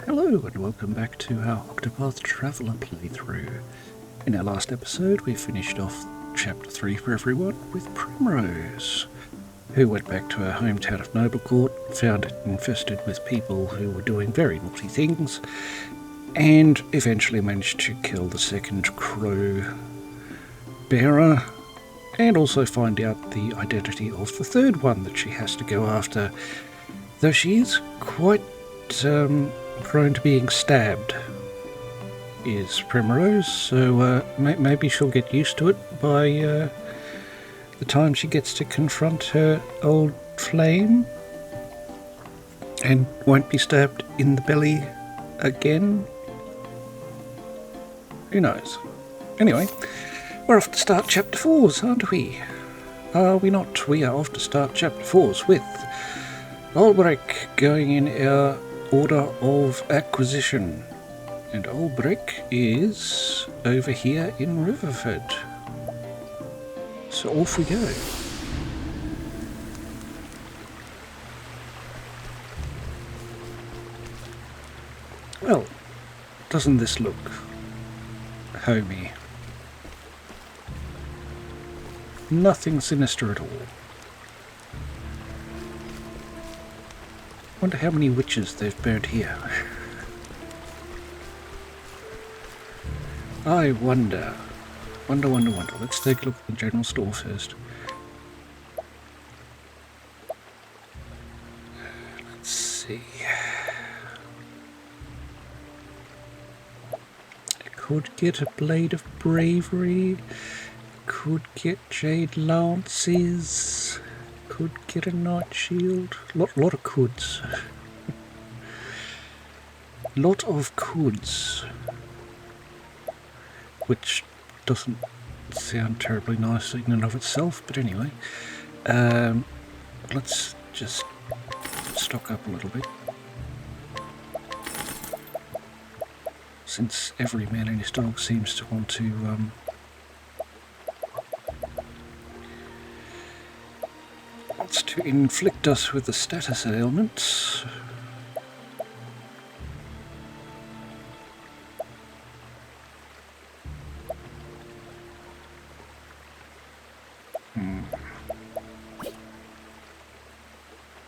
Hello and welcome back to our Octopath Traveller playthrough. In our last episode we finished off Chapter 3 for everyone with Primrose, who went back to her hometown of Noblecourt, found it infested with people who were doing very naughty things, and eventually managed to kill the second crow bearer, and also find out the identity of the third one that she has to go after, though she is quite prone to being stabbed, is Primrose, so maybe she'll get used to it by the time she gets to confront her old flame and won't be stabbed in the belly again. Who knows? Anyway, we're off to start Chapter 4s, aren't we? Are we not? We are off to start Chapter 4s with Olberic going in our order of acquisition. And Olberic is over here in Riverford. So off we go. Well, doesn't this look homey? Nothing sinister at all. Wonder how many witches they've burnt here. I wonder. Wonder. Let's take a look at the general store first. Let's see. I could get a blade of bravery. Could get jade lances. Could get a knight shield. Lot of coulds. Lot of coulds. Which doesn't sound terribly nice in and of itself, but anyway. Let's just stock up a little bit. Since every man and his dog seems to want to inflict us with the status ailments.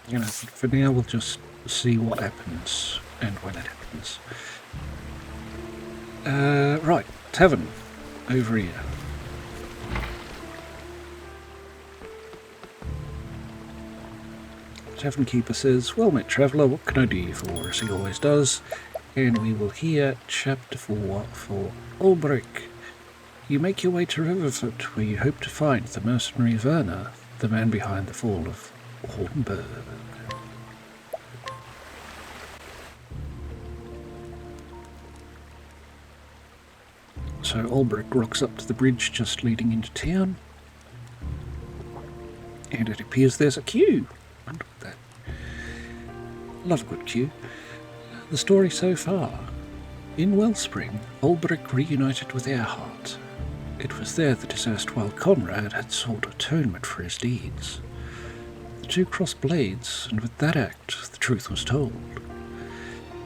You know, for now we'll just see what happens and when it happens. Right, tavern over here. Tavern keeper says, "Well met, traveller, what can I do you for?" as he always does, and we will hear Chapter 4 for Olberic. You make your way to Riverford, where you hope to find the mercenary Werner, the man behind the fall of Hornburg. So Olberic rocks up to the bridge just leading into town, and it appears there's a queue. Look at that. Love a good queue. The story so far. In Wellspring, Olberic reunited with Erhardt. It was there that his erstwhile comrade had sought atonement for his deeds. The two crossed blades, and with that act, the truth was told.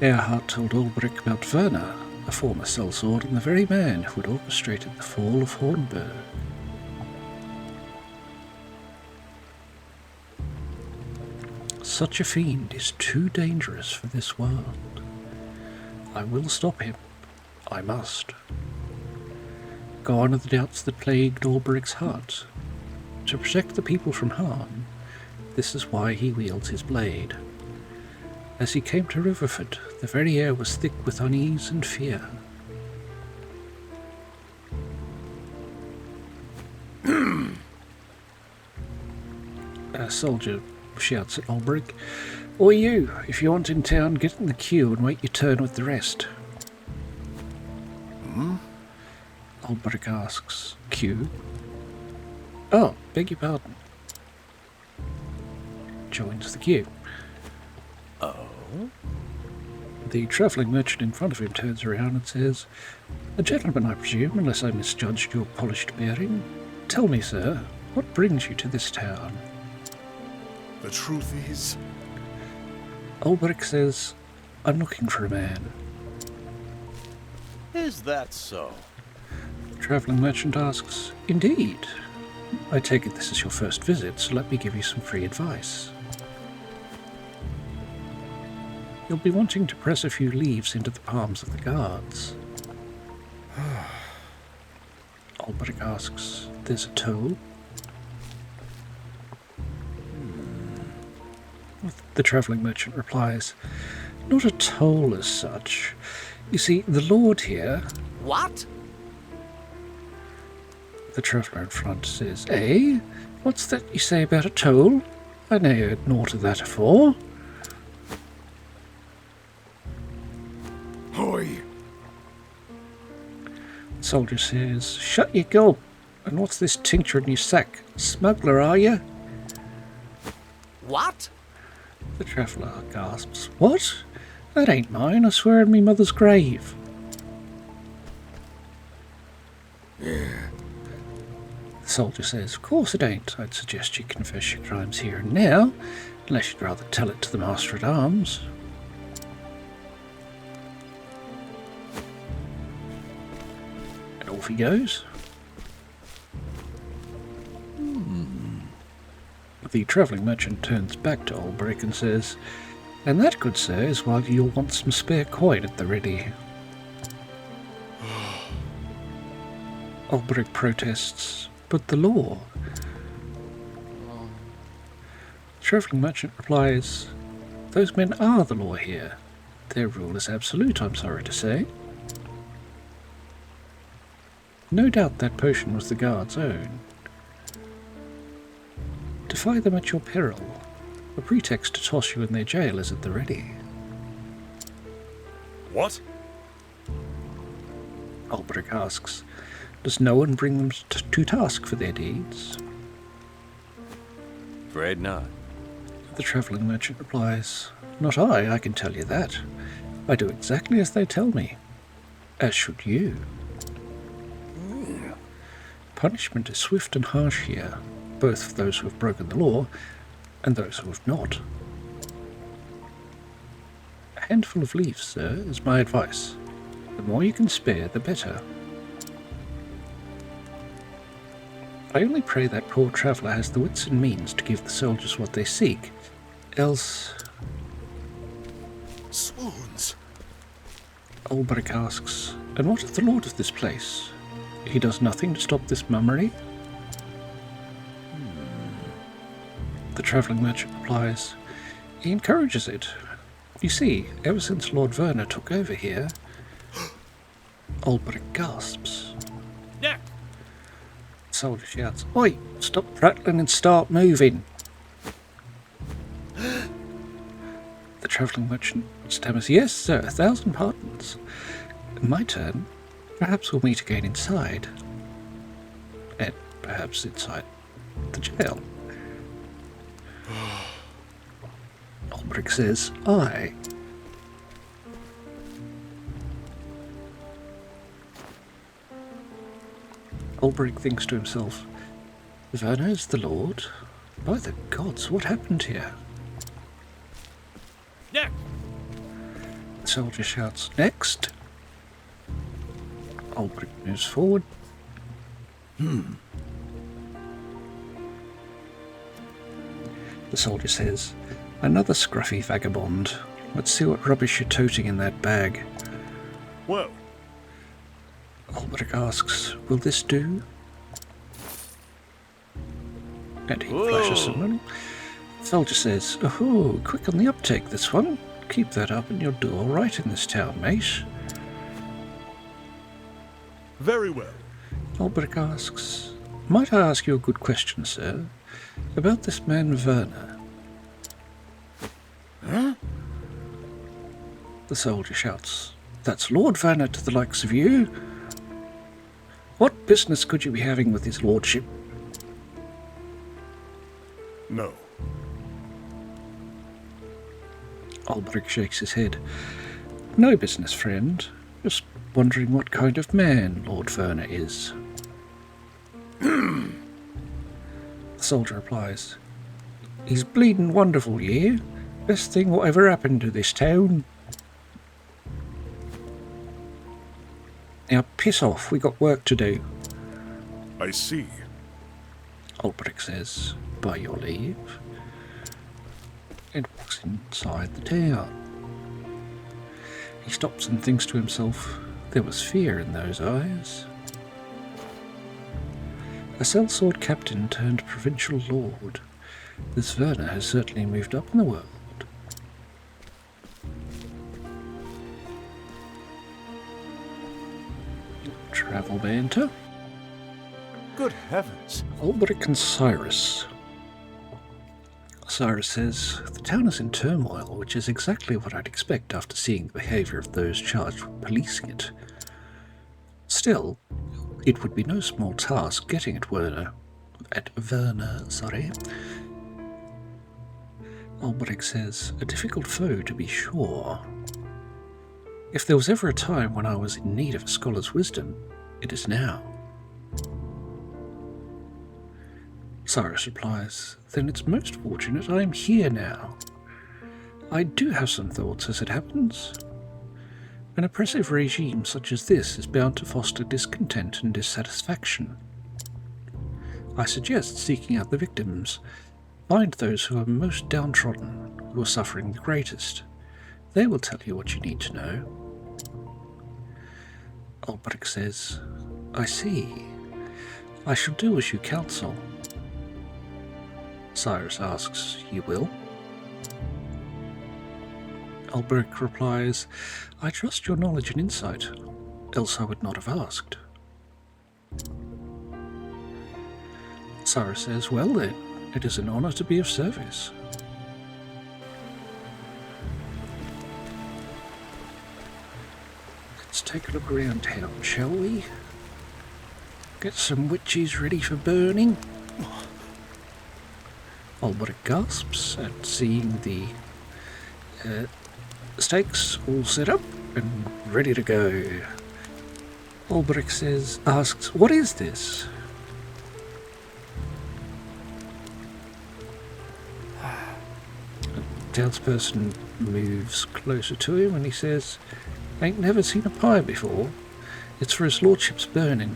Erhardt told Olberic about Werner, a former sellsword and the very man who had orchestrated the fall of Hornburg. Such a fiend is too dangerous for this world. I will stop him. I must. Gone are the doubts that plagued Olberic's heart. To protect the people from harm, this is why he wields his blade. As he came to Riverford, the very air was thick with unease and fear. A soldier shouts at Olberic, "Or you, if you aren't in town, get in the queue and wait your turn with the rest." Olberic asks, "Queue? Oh, beg your pardon." Joins the queue. Oh? The travelling merchant in front of him turns around and says, "A gentleman, I presume, unless I misjudged your polished bearing. Tell me, sir, what brings you to this town?" The truth is, Olberic says, I'm looking for a man. Is that so? The travelling merchant asks, Indeed. I take it this is your first visit, so let me give you some free advice. You'll be wanting to press a few leaves into the palms of the guards. Olberic asks, There's a toll? The travelling merchant replies, Not a toll as such. You see, the lord here... What? The traveller in front says, Eh? What's that you say about a toll? I never heard naught of that afore. Hoy! The soldier says, Shut your gulp. And what's this tincture in your sack? Smuggler, are you? What? The traveller gasps, What? That ain't mine, I swear on me mother's grave. Yeah. The soldier says, Of course it ain't. I'd suggest you confess your crimes here and now, unless you'd rather tell it to the master-at-arms. And off he goes. The travelling merchant turns back to Olberic and says, And that, good sir, is why you'll want some spare coin at the ready. Olberic protests, But the law. The travelling merchant replies, Those men are the law here. Their rule is absolute, I'm sorry to say. No doubt that potion was the guard's own. Defy them at your peril. A pretext to toss you in their jail is at the ready. What? Olberic asks, Does no one bring them to task for their deeds? Afraid not. The travelling merchant replies, Not I can tell you that. I do exactly as they tell me. As should you. Punishment is swift and harsh here, both for those who have broken the law and those who have not. A handful of leaves, sir, is my advice. The more you can spare, the better. I only pray that poor traveller has the wits and means to give the soldiers what they seek, else... Swoons. Olberic asks, And what of the lord of this place? He does nothing to stop this mummery? The travelling merchant replies, He encourages it. You see, ever since Lord Werner took over here... Olberic gasps. Yeah. The soldier shouts, Oi, stop prattling and start moving. The travelling merchant stammers, Yes, sir, 1,000 pardons. My turn. Perhaps we'll meet again inside. And perhaps inside the jail. Olberic says, Aye. Olberic thinks to himself, Werner is the Lord? By the gods, what happened here? Yeah. The soldier shouts, Next! Olberic moves forward. The soldier says, Another scruffy vagabond. Let's see what rubbish you're toting in that bag. Whoa. Olberic asks, Will this do? And he flashes some money. The soldier says, Oh, quick on the uptake this one. Keep that up and you'll do all right in this town, mate. Very well. Olberic asks, Might I ask you a good question, sir? About this man Werner. Huh? The soldier shouts, That's Lord Werner to the likes of you. What business could you be having with his lordship? No. Olberic shakes his head. No business, friend. Just wondering what kind of man Lord Werner is. The soldier replies, He's bleeding wonderful, yeah? Best thing whatever happened to this town. Now piss off, we got work to do, I see. Olberic says, by your leave, and walks inside the town. He stops and thinks to himself, there was fear in those eyes. A sellsword captain turned provincial lord. This Werner has certainly moved up in the world. Travel banter. Good heavens. Olberic and Cyrus. Cyrus says, the town is in turmoil, which is exactly what I'd expect after seeing the behaviour of those charged with policing it. Still, it would be no small task getting at Werner. Olberic says, a difficult foe to be sure. If there was ever a time when I was in need of a scholar's wisdom, it is now. Cyrus replies, then it's most fortunate I am here now. I do have some thoughts as it happens. An oppressive regime such as this is bound to foster discontent and dissatisfaction. I suggest seeking out the victims. Find those who are most downtrodden, who are suffering the greatest. They will tell you what you need to know. Olberic says, I see. I shall do as you counsel. Cyrus asks, you will? Olberic replies, I trust your knowledge and insight, else I would not have asked. Cyrus says, well then, it is an honour to be of service. Let's take a look around town, shall we? Get some witches ready for burning. Olberic gasps at seeing the stakes all set up and ready to go. Olberic asks, what is this? The townsperson moves closer to him and he says, ain't never seen a pie before. It's for his lordship's burning.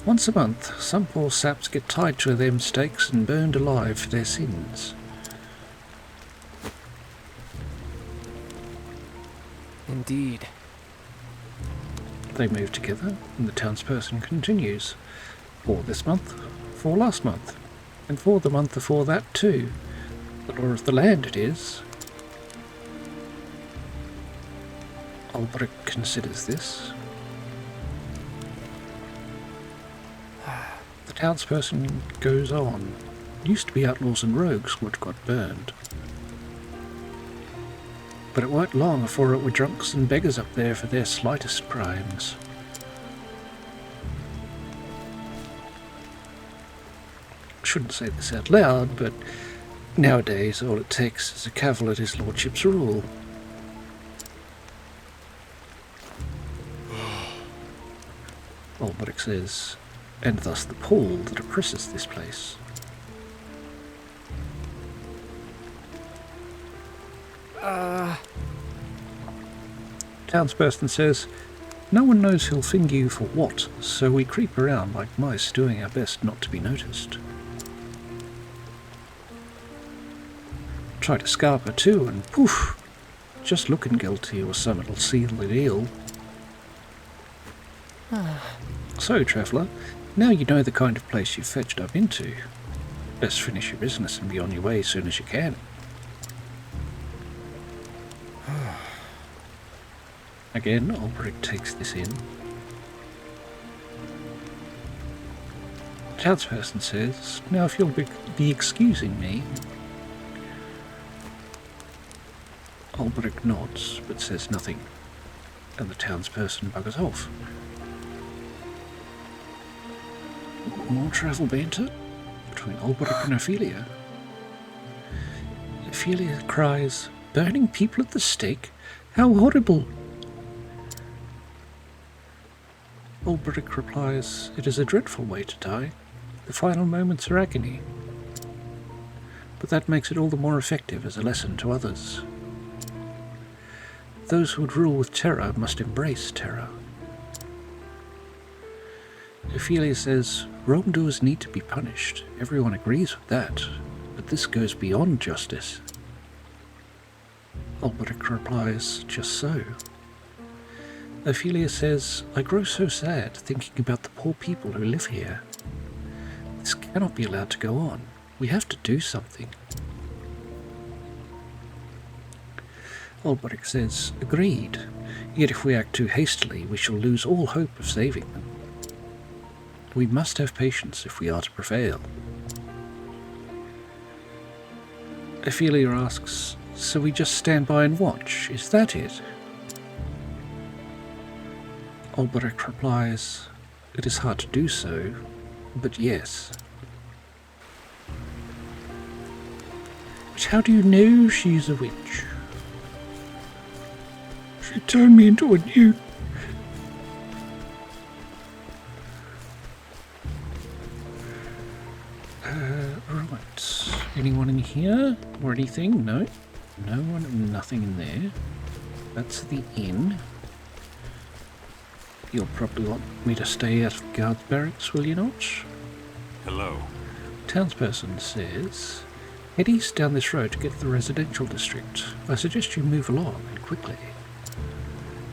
Once a month, some poor saps get tied to them stakes and burned alive for their sins. Indeed. They move together, and the townsperson continues. For this month, for last month, and for the month before that too. The law of the land it is. Olberic considers this. The townsperson goes on. Used to be outlaws and rogues what got burned. But it weren't long before it were drunks and beggars up there for their slightest crimes. Shouldn't say this out loud, but nowadays all it takes is a cavil at his lordship's rule. Olberic says, and thus the pall that oppresses this place. Townsperson says, no one knows he'll finger you for what, so we creep around like mice doing our best not to be noticed. Try to scarper too, and poof! Just looking guilty or someone'll seal the deal. So, traveller, now you know the kind of place you've fetched up into. Best finish your business and be on your way as soon as you can. Again, Olberic takes this in. The townsperson says, now if you'll be excusing me. Olberic nods, but says nothing, and the townsperson buggers off. More travel banter between Olberic and Ophelia. Ophelia cries, burning people at the stake? How horrible! Olberic replies, it is a dreadful way to die. The final moments are agony. But that makes it all the more effective as a lesson to others. Those who would rule with terror must embrace terror. Ophelia says, wrongdoers need to be punished. Everyone agrees with that. But this goes beyond justice. Olberic replies, just so. Ophelia says, I grow so sad thinking about the poor people who live here. This cannot be allowed to go on. We have to do something. Olberic says, agreed. Yet if we act too hastily, we shall lose all hope of saving them. We must have patience if we are to prevail. Ophelia asks, so we just stand by and watch, is that it? Olberic replies, it is hard to do so, but yes. But how do you know she's a witch? She turned me into a newt. Right. Anyone in here? Or anything? No. No one, nothing in there. That's the inn. You'll probably want me to stay out of guards' barracks, will you not? Hello. Townsperson says, head east down this road to get to the residential district. I suggest you move along and quickly.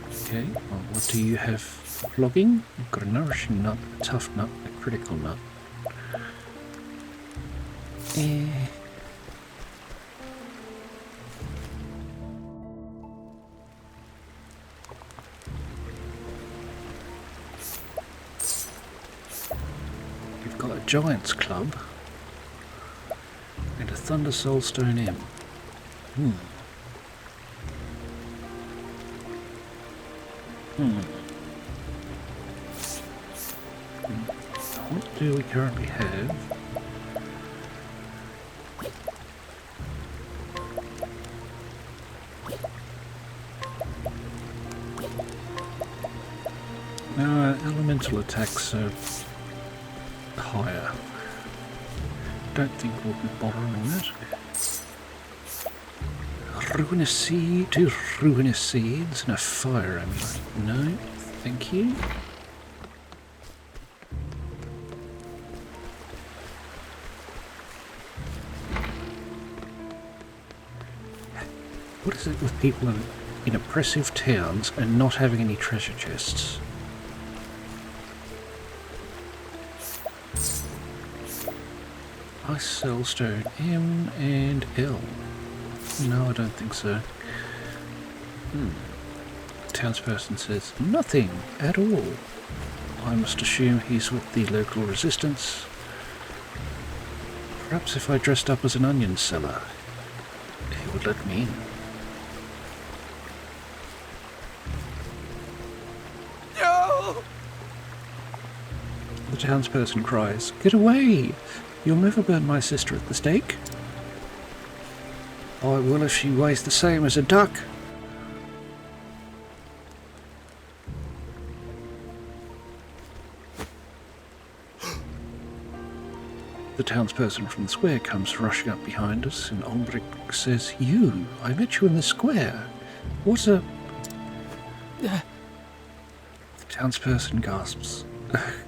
Okay, well, what do you have? Flogging? You've got a nourishing nut, a tough nut, a critical nut. You've got a giant's club and a thunder soulstone M. What do we currently have? Elemental attacks are higher. Don't think we'll be bothering on that. Ruinous seed, 2 ruinous seeds, and a fire amulet. No, thank you. What is it with people in oppressive towns and not having any treasure chests? Ice soulstone M and L. No, I don't think so. Townsperson says nothing at all. I must assume he's with the local resistance. Perhaps if I dressed up as an onion seller, he would let me in. No! The townsperson cries, get away! You'll never burn my sister at the stake. I will if she weighs the same as a duck. The townsperson from the square comes rushing up behind us, and Olberic says, you, I met you in the square. What a... The townsperson gasps,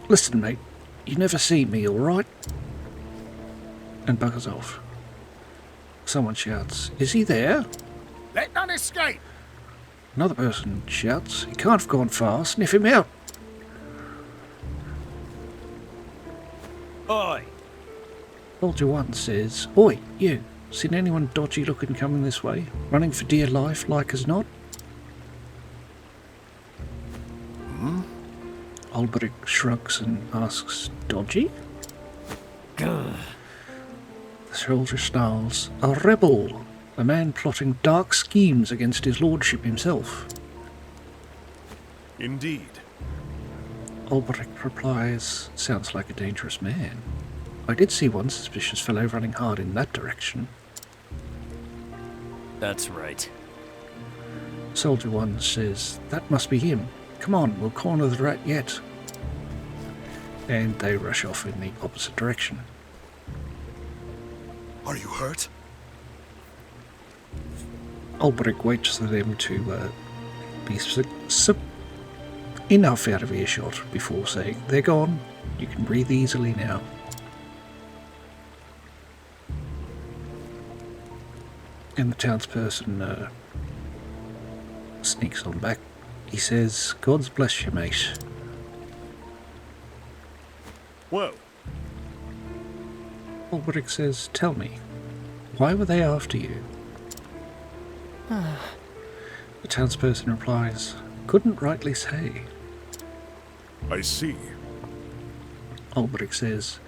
listen mate, you never see me, alright? And buggers off. Someone shouts, is he there? Let none escape! Another person shouts, he can't have gone far, sniff him out. Oi! Soldier 1 says, oi, you, seen anyone dodgy looking coming this way? Running for dear life like as not? Olberic shrugs and asks, dodgy? Gah. The soldier snarls, a rebel, a man plotting dark schemes against his lordship himself. Indeed. Olberic replies, sounds like a dangerous man. I did see one suspicious fellow running hard in that direction. That's right. Soldier 1 says, that must be him. Come on, we'll corner the rat yet. And they rush off in the opposite direction. Are you hurt? Olberic waits for them to be enough out of earshot before saying, "They're gone. You can breathe easily now." And the townsperson sneaks on back. He says, "God's bless you, mate." Whoa. Olberic says, "Tell me, why were they after you?" The townsperson replies, "Couldn't rightly say." I see. Olberic says,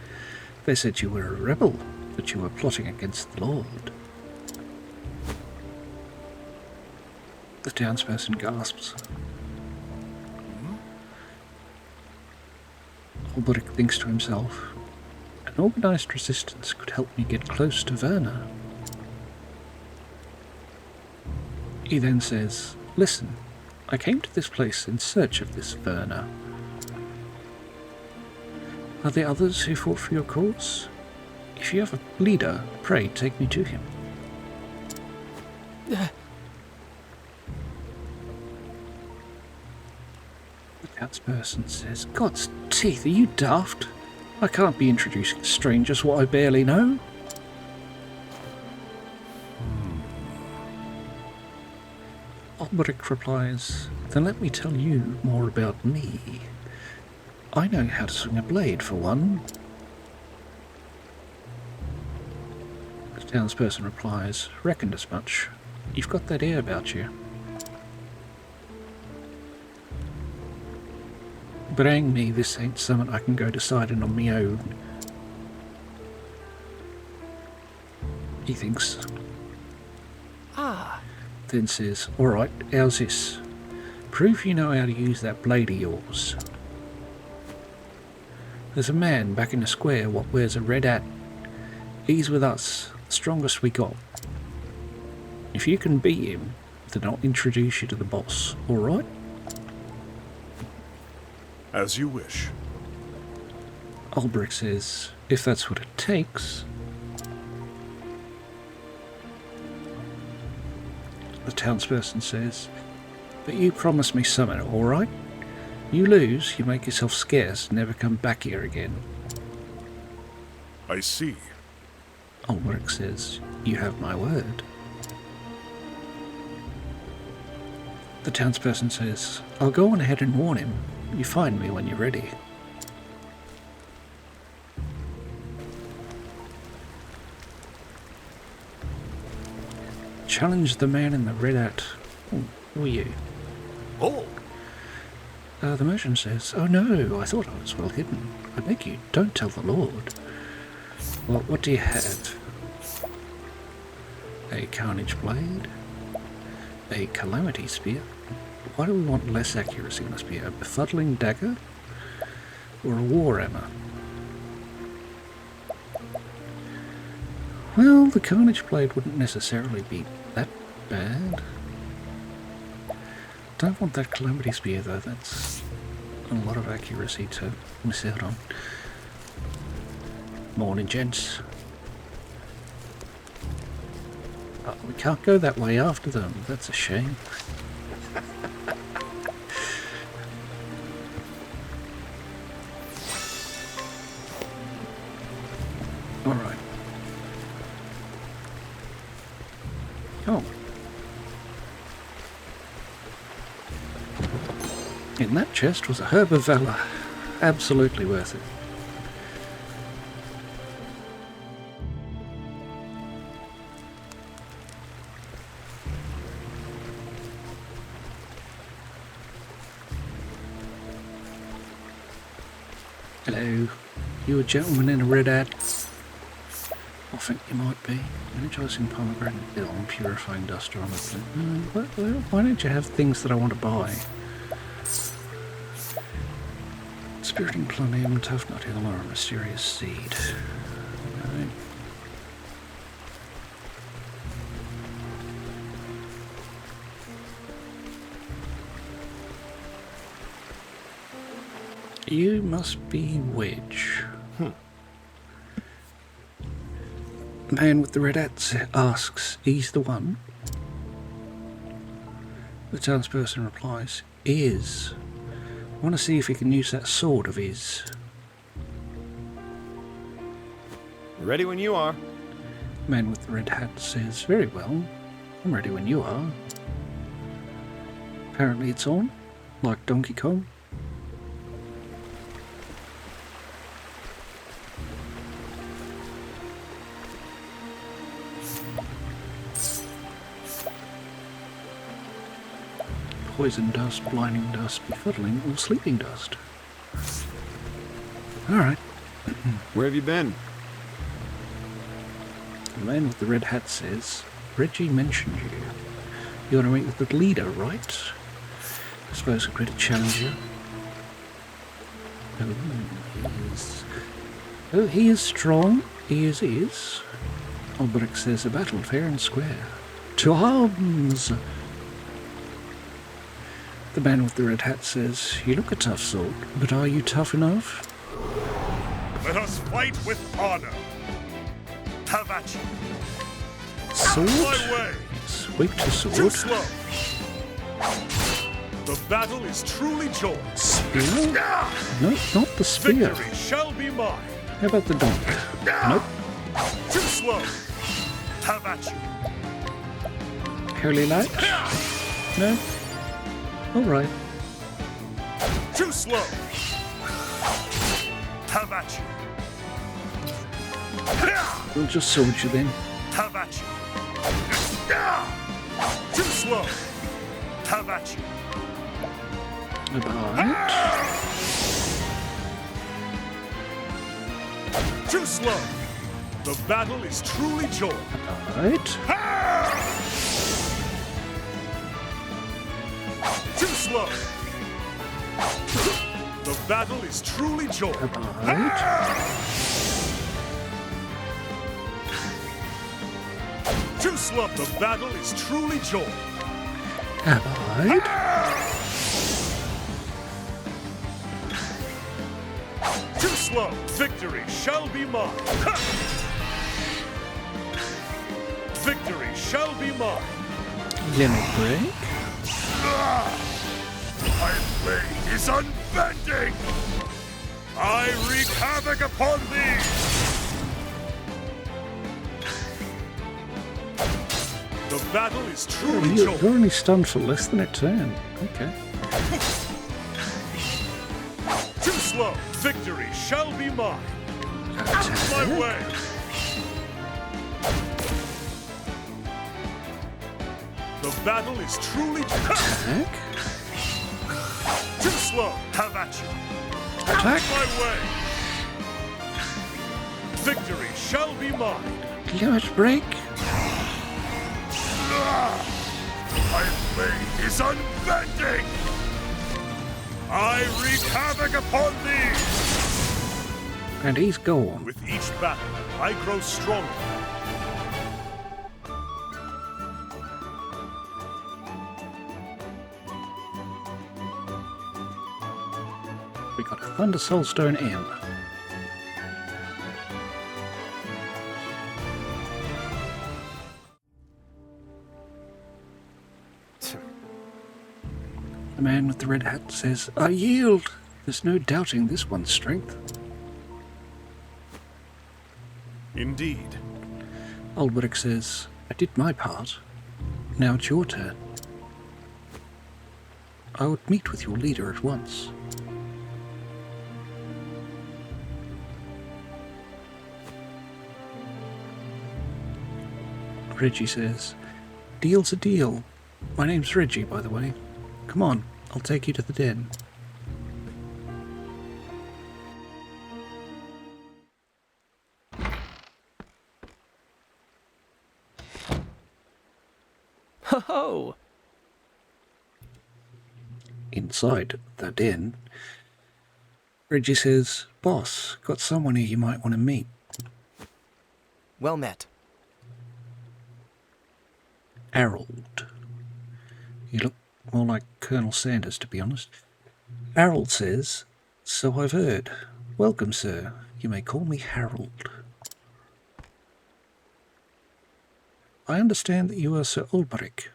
"They said you were a rebel, that you were plotting against the Lord." The townsperson gasps. Olberic thinks to himself, "An organised resistance could help me get close to Werner." He then says, "Listen, I came to this place in search of this Werner. Are there others who fought for your cause? If you have a leader, pray take me to him." The townsperson says, "God's teeth, are you daft? I can't be introducing strangers what I barely know." Olberic replies, "Then let me tell you more about me. I know how to swing a blade, for one." The townsperson replies, "Reckoned as much. You've got that air about you." "But hang me, this ain't something I can go deciding on me own." He thinks. Then says, "Alright, how's this? Prove you know how to use that blade of yours. There's a man back in the square what wears a red hat. He's with us, the strongest we got. If you can beat him, then I'll introduce you to the boss, alright?" As you wish. Olberic says, "If that's what it takes." The townsperson says, "But you promised me something, alright? You lose, you make yourself scarce and never come back here again." I see. Olberic says, "You have my word." The townsperson says, "I'll go on ahead and warn him. You find me when you're ready." Challenge the man in the red hat. Oh, who are you? Oh! The merchant says, "Oh no, I thought I was well hidden. I beg you, don't tell the Lord." "Well, what do you have?" "A carnage blade, a calamity spear." "Why do we want less accuracy on a spear? A befuddling dagger, or a war hammer?" "Well, the carnage blade wouldn't necessarily be that bad. Don't want that calamity spear though, that's a lot of accuracy to miss out on." "Morning, gents." "Oh, we can't go that way after them, that's a shame." Alright. Oh. In that chest was a herb of valor. Absolutely worth it. Hello. You a gentleman in a red hat? I think you might be. Energizing pomegranate bill and purifying dust or on the flint. Why don't you have things that I want to buy? Spiriting planium, tough nut hill, or a mysterious seed. Right. You must be Wedge. The man with the red hat asks, "He's the one?" The townsperson replies, "Is. I want to see if he can use that sword of his. Ready when you are. The man with the red hat says, very well, I'm ready when you are. Apparently it's on, like Donkey Kong. Poison dust, blinding dust, befuddling, or sleeping dust. Alright. Where have you been? The man with the red hat says, Reggie mentioned you. You want to meet with the leader, right? I suppose we're going to challenge you. He is strong. He is. Olberic says, a battle fair and square. To arms! The man with the red hat says, you look a tough sort, but are you tough enough? Let us fight with honor. Have at you. Sword? My way. Yes, weak to Too sword. slow. The battle is truly joy. Spear? No, not the spear. Victory shall be mine. How about the donk? Nope. Too slow. Have at you. Holy light? No. Alright. Too slow. Have at you. We'll just sword you then. Have at you. Too slow. Have at you. About. Too slow. The battle is truly joy. Right. Too slow. The battle is truly joy. Right. Too slow. The battle is truly joy. Right. Too slow. Victory shall be mine. Victory shall be mine. Limit break. My blade is unbending. I wreak havoc upon thee. The battle is truly You're joy. only stunned for less than a turn. Okay. Too slow. Victory shall be mine. Out of my Attack. way. The battle is truly Attack. too slow. Have at you. Attack. My way. Victory shall be mine. Limit break. My blade is unbending. I wreak havoc upon thee. And he's gone. With each battle, I grow stronger. We got a Thunder Soulstone M. The man with the red hat says, I yield. There's no doubting this one's strength. Indeed. Olberic says, I did my part. Now it's your turn. I would meet with your leader at once. Reggie says, deal's a deal. My name's Reggie, by the way. Come on, I'll take you to the den. Ho-ho! Inside the den, Reggie says, Boss, got someone here you might want to meet. Well met. Erhardt. You look more like Colonel Sanders, to be honest. Erhardt says, so I've heard. Welcome, sir. You may call me Harold. I understand that you are Sir Olberic.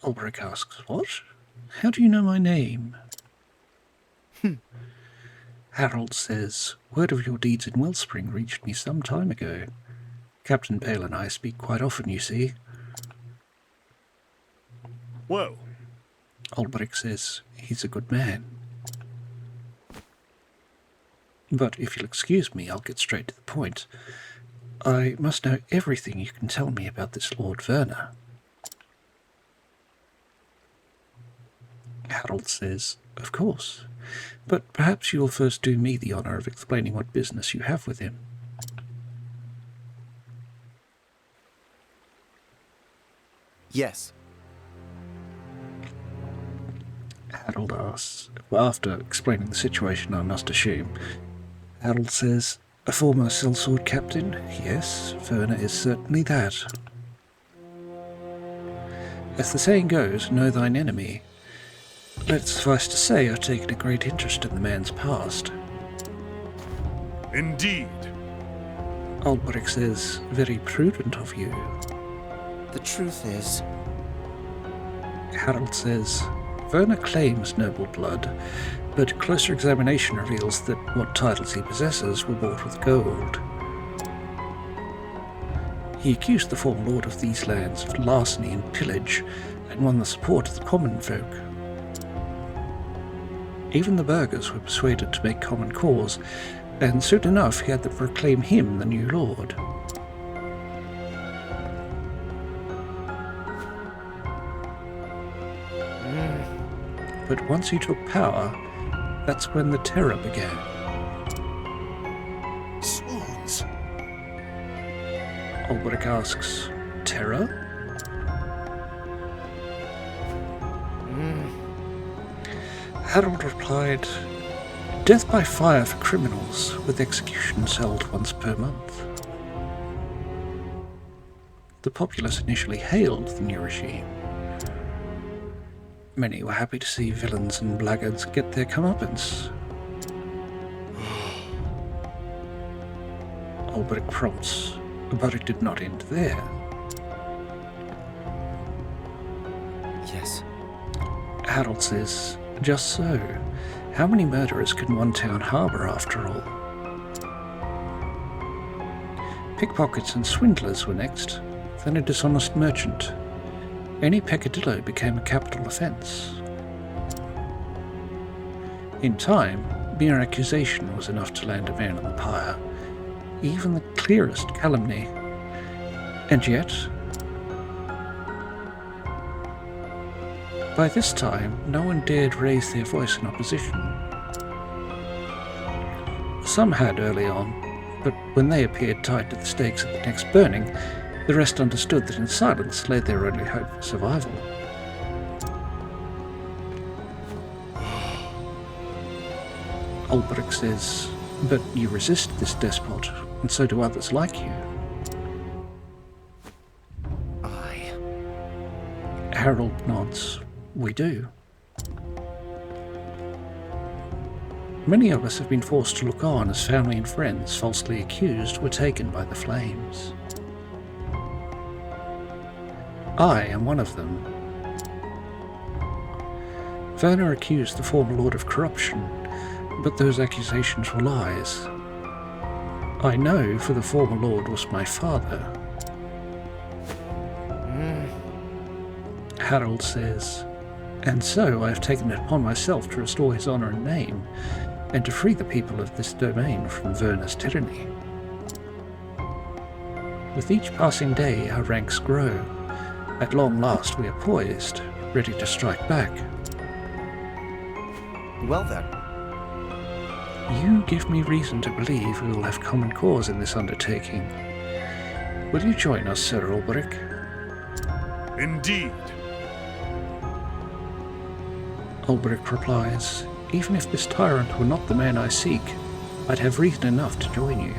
Olberic asks, what? How do you know my name? Harold says, word of your deeds in Wellspring reached me some time ago. Captain Bale and I speak quite often, you see. Whoa. Olberic says, he's a good man. But if you'll excuse me, I'll get straight to the point. I must know everything you can tell me about this Lord Werner. Harold says, of course, but perhaps you will first do me the honour of explaining what business you have with him. Yes. Harold asks, well, after explaining the situation, I must assume. Harold says, a former sellsword captain? Yes, Werner is certainly that. As the saying goes, know thine enemy. Let it suffice to say, I've taken a great interest in the man's past. Indeed. Olberic says, very prudent of you. The truth is... Harold says, Werner claims noble blood, but closer examination reveals that what titles he possesses were bought with gold. He accused the former lord of these lands of larceny and pillage, and won the support of the common folk. Even the burghers were persuaded to make common cause, and soon enough he had them proclaim him the new lord. But once he took power, that's when the terror began. Swoons. Olberic asks, terror? Harold replied, death by fire for criminals, with executions held once per month. The populace initially hailed the new regime. Many were happy to see villains and blackguards get their comeuppance. Olberic prompts, but it did not end there. Yes. Harold says, just so. How many murderers can one town harbour after all? Pickpockets and swindlers were next, then a dishonest merchant. Any peccadillo became a capital offence. In time, mere accusation was enough to land a man on the pyre, even the clearest calumny. And yet, by this time, no one dared raise their voice in opposition. Some had early on, but when they appeared tied to the stakes at the next burning, the rest understood that in silence lay their only hope for survival. Olberic says, but you resist this despot, and so do others like you. Harold nods. We do. Many of us have been forced to look on as family and friends, falsely accused, were taken by the flames. I am one of them. Werner accused the former lord of corruption, but those accusations were lies. I know, for the former lord was my father. Harold says, and so I have taken it upon myself to restore his honour and name, and to free the people of this domain from Werner's tyranny. With each passing day our ranks grow. At long last we are poised, ready to strike back. Well then. You give me reason to believe we will have common cause in this undertaking. Will you join us, Sir Olberic? Indeed. Olberic replies, even if this tyrant were not the man I seek, I'd have reason enough to join you.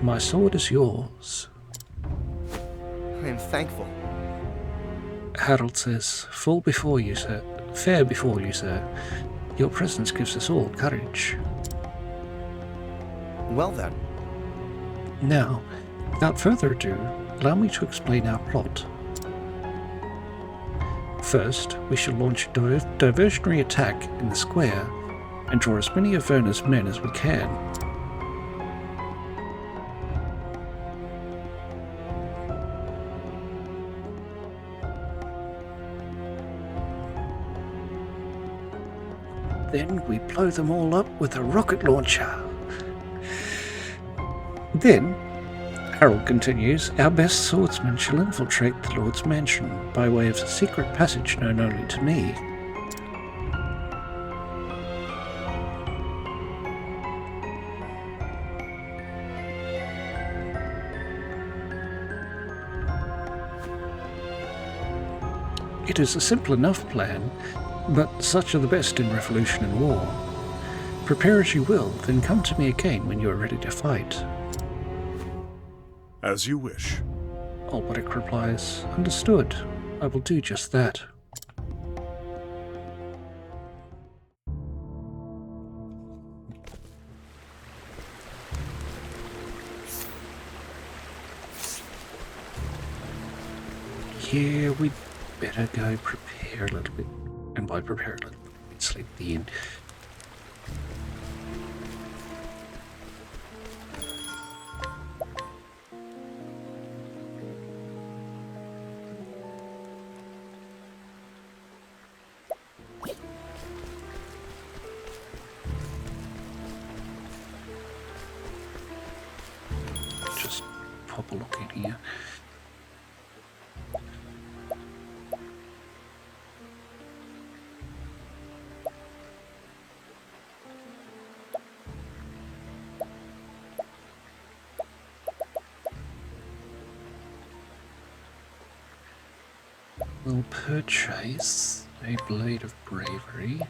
My sword is yours. I am thankful. Harold says, full before you, sir. Fair before you, sir. Your presence gives us all courage. Well then. Now, without further ado, allow me to explain our plot. First, we shall launch a diversionary attack in the square and draw as many of Werner's men as we can. Then we blow them all up with a rocket launcher. Then, Harold continues, our best swordsman shall infiltrate the Lord's mansion by way of a secret passage known only to me. It is a simple enough plan, but such are the best in revolution and war. Prepare as you will, then come to me again when you are ready to fight. As you wish. Olberic replies, understood. I will do just that. Yeah, we'd better go prepare a little bit. And by prepare a little bit, we'd sleep the inn. Just pop a look in here. We'll purchase a blade of bravery.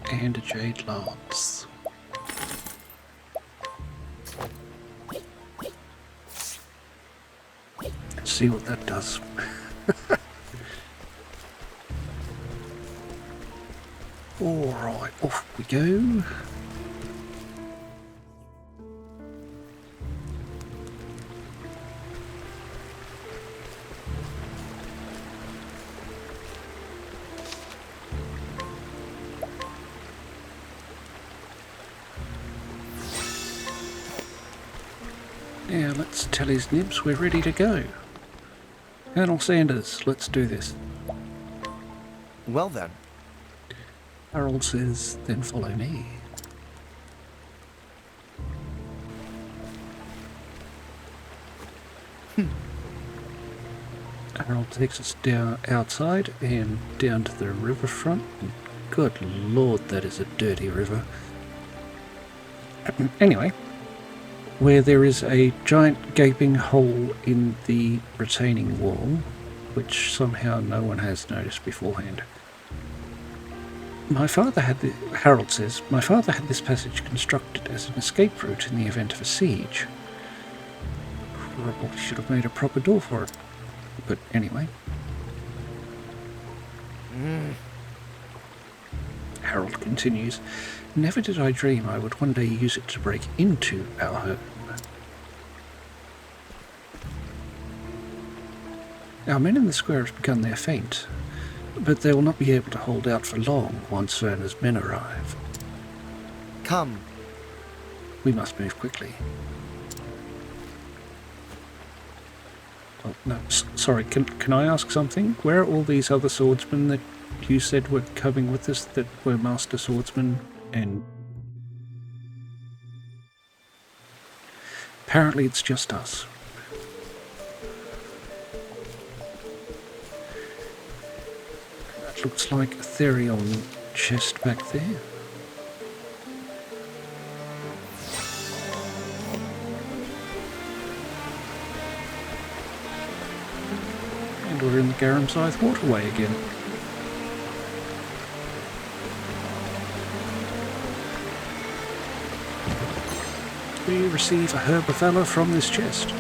And a jade lance. Let's see what that does. Alright, off we go. Now let's tell his nibs we're ready to go. Colonel Sanders, let's do this. Well then. Harold says, then follow me. Harold takes us down outside and down to the riverfront. Good lord, that is a dirty river. Anyway, where there is a giant gaping hole in the retaining wall, which somehow no one has noticed beforehand. Harold says, my father had this passage constructed as an escape route in the event of a siege. Probably should have made a proper door for it. But anyway. Harold continues, never did I dream I would one day use it to break into our home. Our men in the square have begun their feint, but they will not be able to hold out for long once Werner's men arrive. Come. We must move quickly. Oh, no, sorry, can I ask something? Where are all these other swordsmen that you said were coming with us that were master swordsmen and... Apparently it's just us. That looks like a Therion chest back there. And we're in the Garamside waterway again. we receive a herb of valor from this chest.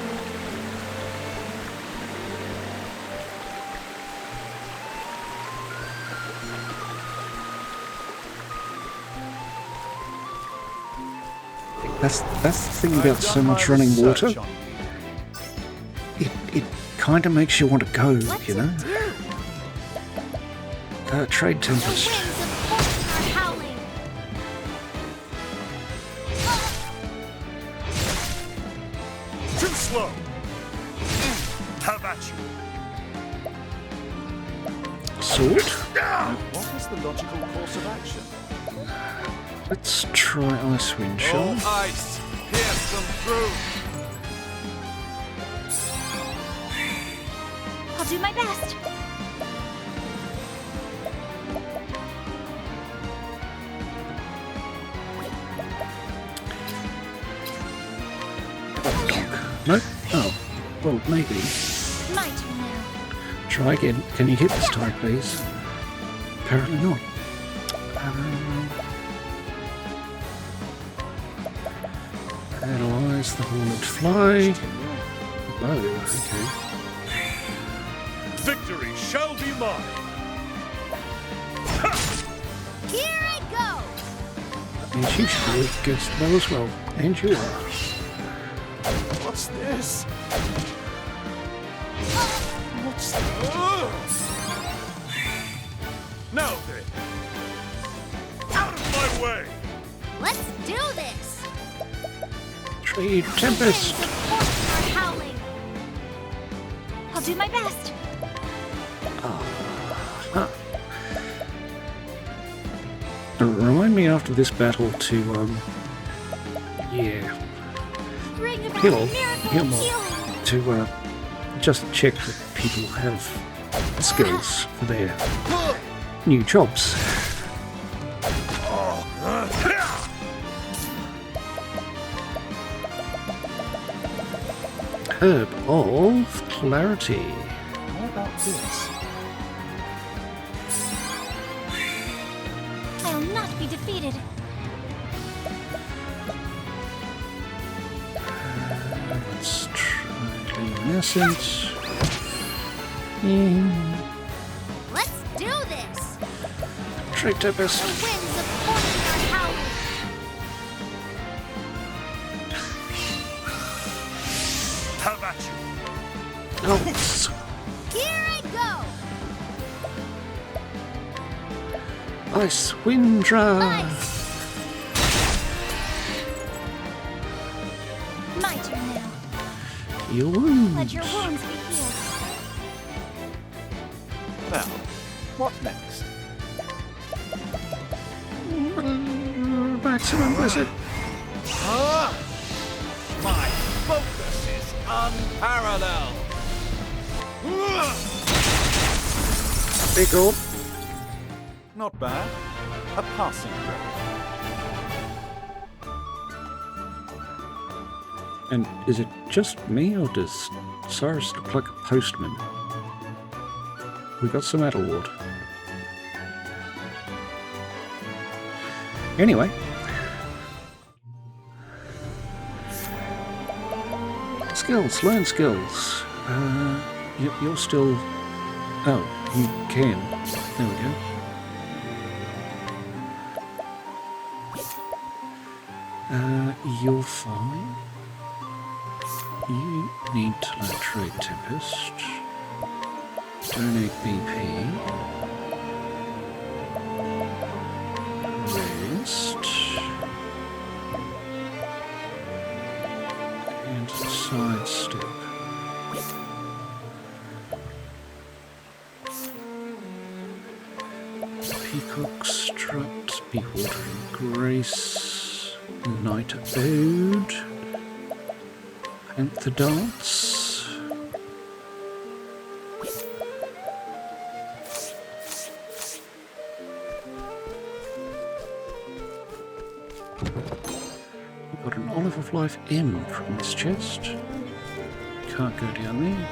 That's the thing about so much running water. It kind of makes you want to go, you know. Trade Tempest. Too slow. How about you? Sword. What is the logical course of action? Let's try Icewind, shall we? ice, pierce them through. I'll do my best. Nope. Oh, well, maybe. My turn now. Try again. Can you hit this time, please? Apparently not. Analyze the horned fly. Oh, okay. Victory shall be mine. Here I go. And you should be against the bow as well. And you are. What's this? What's Now then, out of my way. Let's do this. Trade Tempest. Winds of force are howling. I'll do my best. Remind me after this battle to, yeah, Bring about heal a miracle of healing. to, just check that people have skills for their new jobs. Herb of Clarity. How about this? I'll not be defeated. Let's try Luminescence. Let's do this. Trade Tempest. The winds of fortune are howling. How about you? Oh, Here I go. Icewind Drive. My turn now. Your wounds. Let your wounds be healed. Now, what next? Maximum Blizzard. My focus is unparalleled. Big orb. Not bad. A passing grade. And is it just me, or does Cyrus look like a postman? We got some Adelward. Anyway. Skills, learn skills. You're still... Oh, you can. There we go. You're fine. You need to learn Trade Tempest. Donate BP. Rest. And sidestep. Peacock Strut, Bewildering Grace, Night Ode, Panther Dance. We've got an Olive of Life M from this chest. Can't go down there.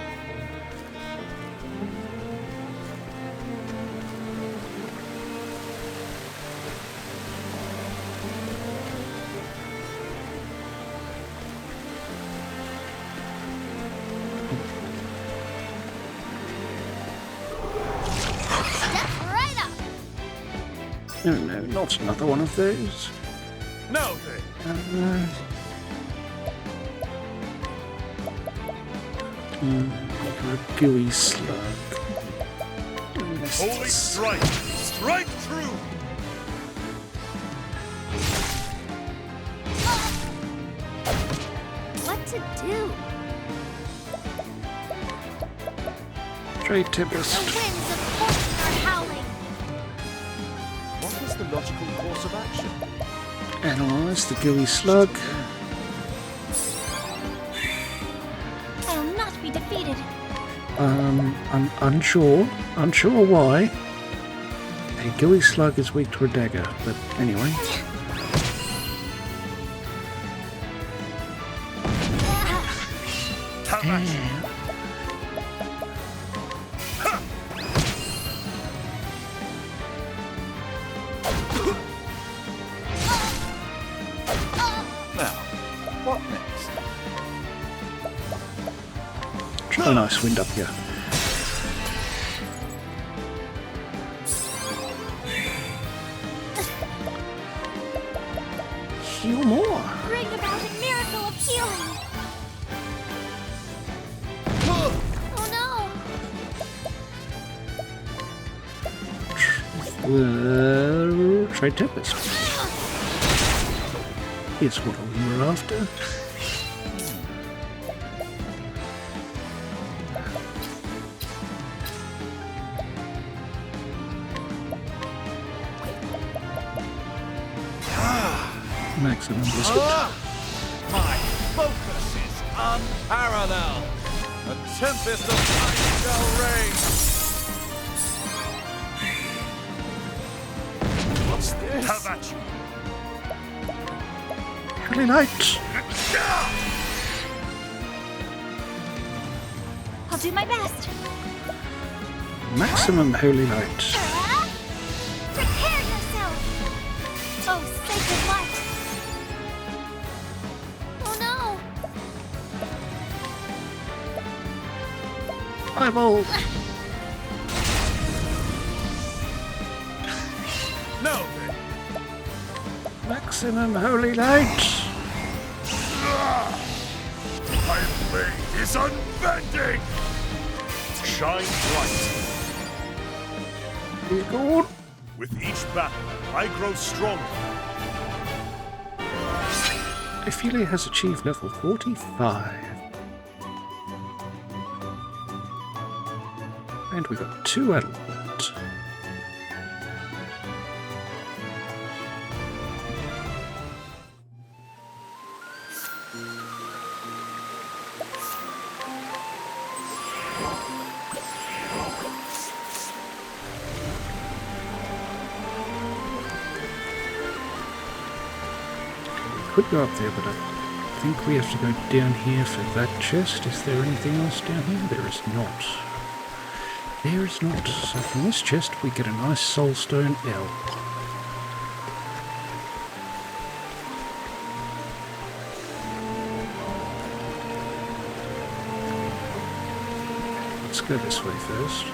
No, no, not another one of those. Now then. A gooey slug. Holy strike! Strike true! What to do? Trade The Tempest. winds of fortune are howling. What is the logical course of action? Analyze the gooey slug. I will not be defeated. I'm unsure why. A gooey slug is weak to a dagger, but anyway. Have at you. Now, what next? Try a nice wind up here. Heal more. Bring about a miracle of healing. Oh no! Trade Tempest. Here's what we were after. Maximum blizzard. My focus is unparalleled. A tempest of ice shall reign. What's this? Have at you. Holy light. I'll do my best. Maximum holy light. Prepare yourself. Oh, sacred light. Oh no! Eyeball. Now then. Maximum holy light. My blade is unbending. Shine bright. Be good. With each battle, I grow stronger. Ophelia has achieved level 45. And we got 2 Adult. Could go up there, but I think we have to go down here for that chest. Is there anything else down here? There is not. There is not. So from this chest we get a nice soulstone L. Let's go this way first.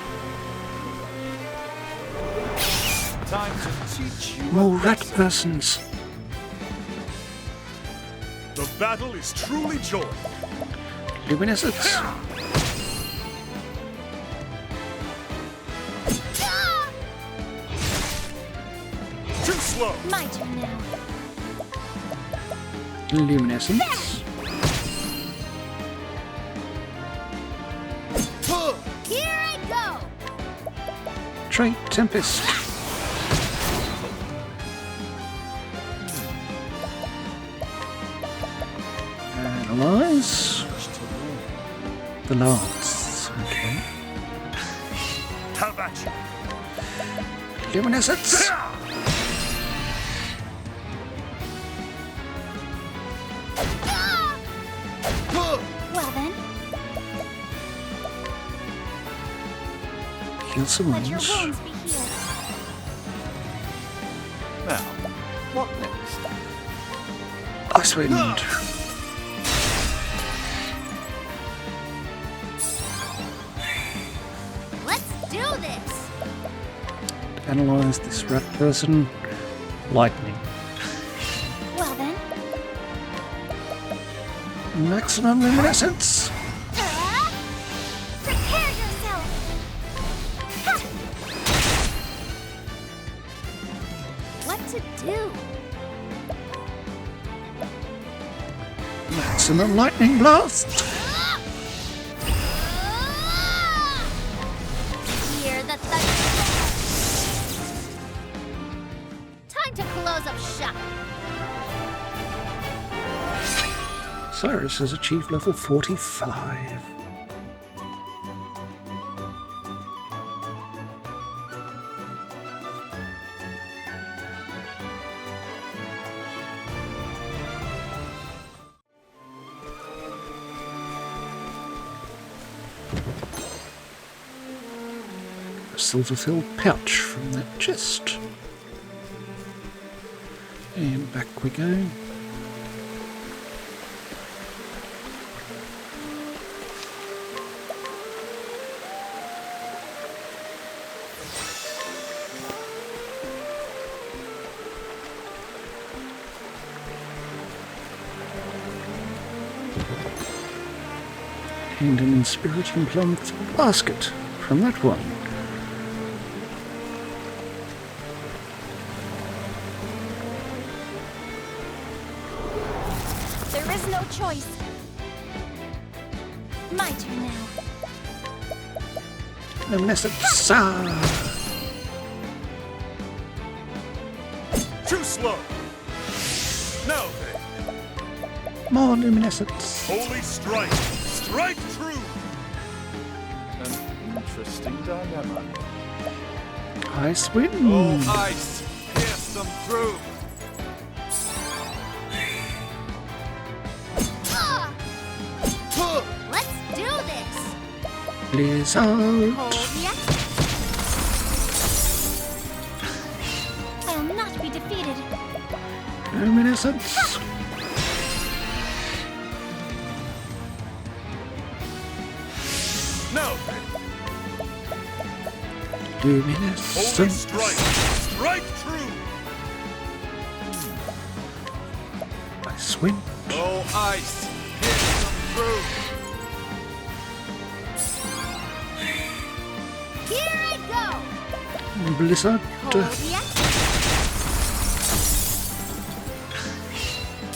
Time to teach you. More rat persons! The battle is truly joy. Luminescence! Too slow. My turn now. Luminescence! Here I go. Trait Tempest! Analyze. The lance. Okay. Have at you. Luminescence! Well then, Heal some let your wounds. wounds be healed. Now, what next? Ice Wind. Let's do this. Analyze this rat person. Lightning. Well then. Maximum luminescence. Prepare yourself. Ha! What to do? Maximum lightning blast. Hear the thunder. Time to close up shop. Cyrus has achieved level 45. A silver-filled pouch from that chest. And back we go. And an inspiriting plum basket from that one. There is no choice. My turn now. Luminescence. Too slow. Now then, More luminescence. holy strike. Strike true. An interesting dilemma. Ice wind. Ice, pierce them through. Let's do this. Blizzard. Hold yet. I'll not be defeated. Luminescence. Now then, holy Luminescence. strike. Strike true. Ice wind. Ice, pierce them through. Here I go. Blizzard. Hold yet.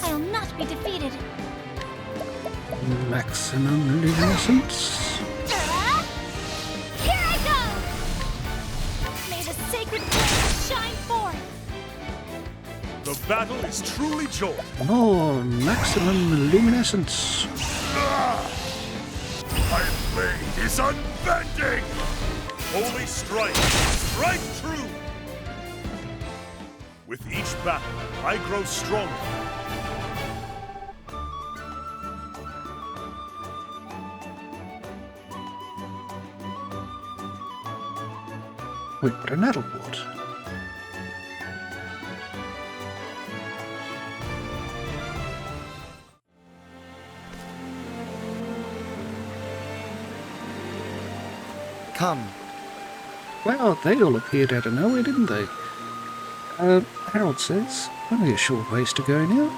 I'll not be defeated. Maximum luminescence. Here I go. May the sacred flame shine forth. The battle is truly joy. More maximum luminescence. My blade is unbending. Holy strike. Strike true. With each battle, I grow stronger. Wait, but an Adelwort. Come. Well, they all appeared out of nowhere, didn't they? Harold says, only a short ways to go now.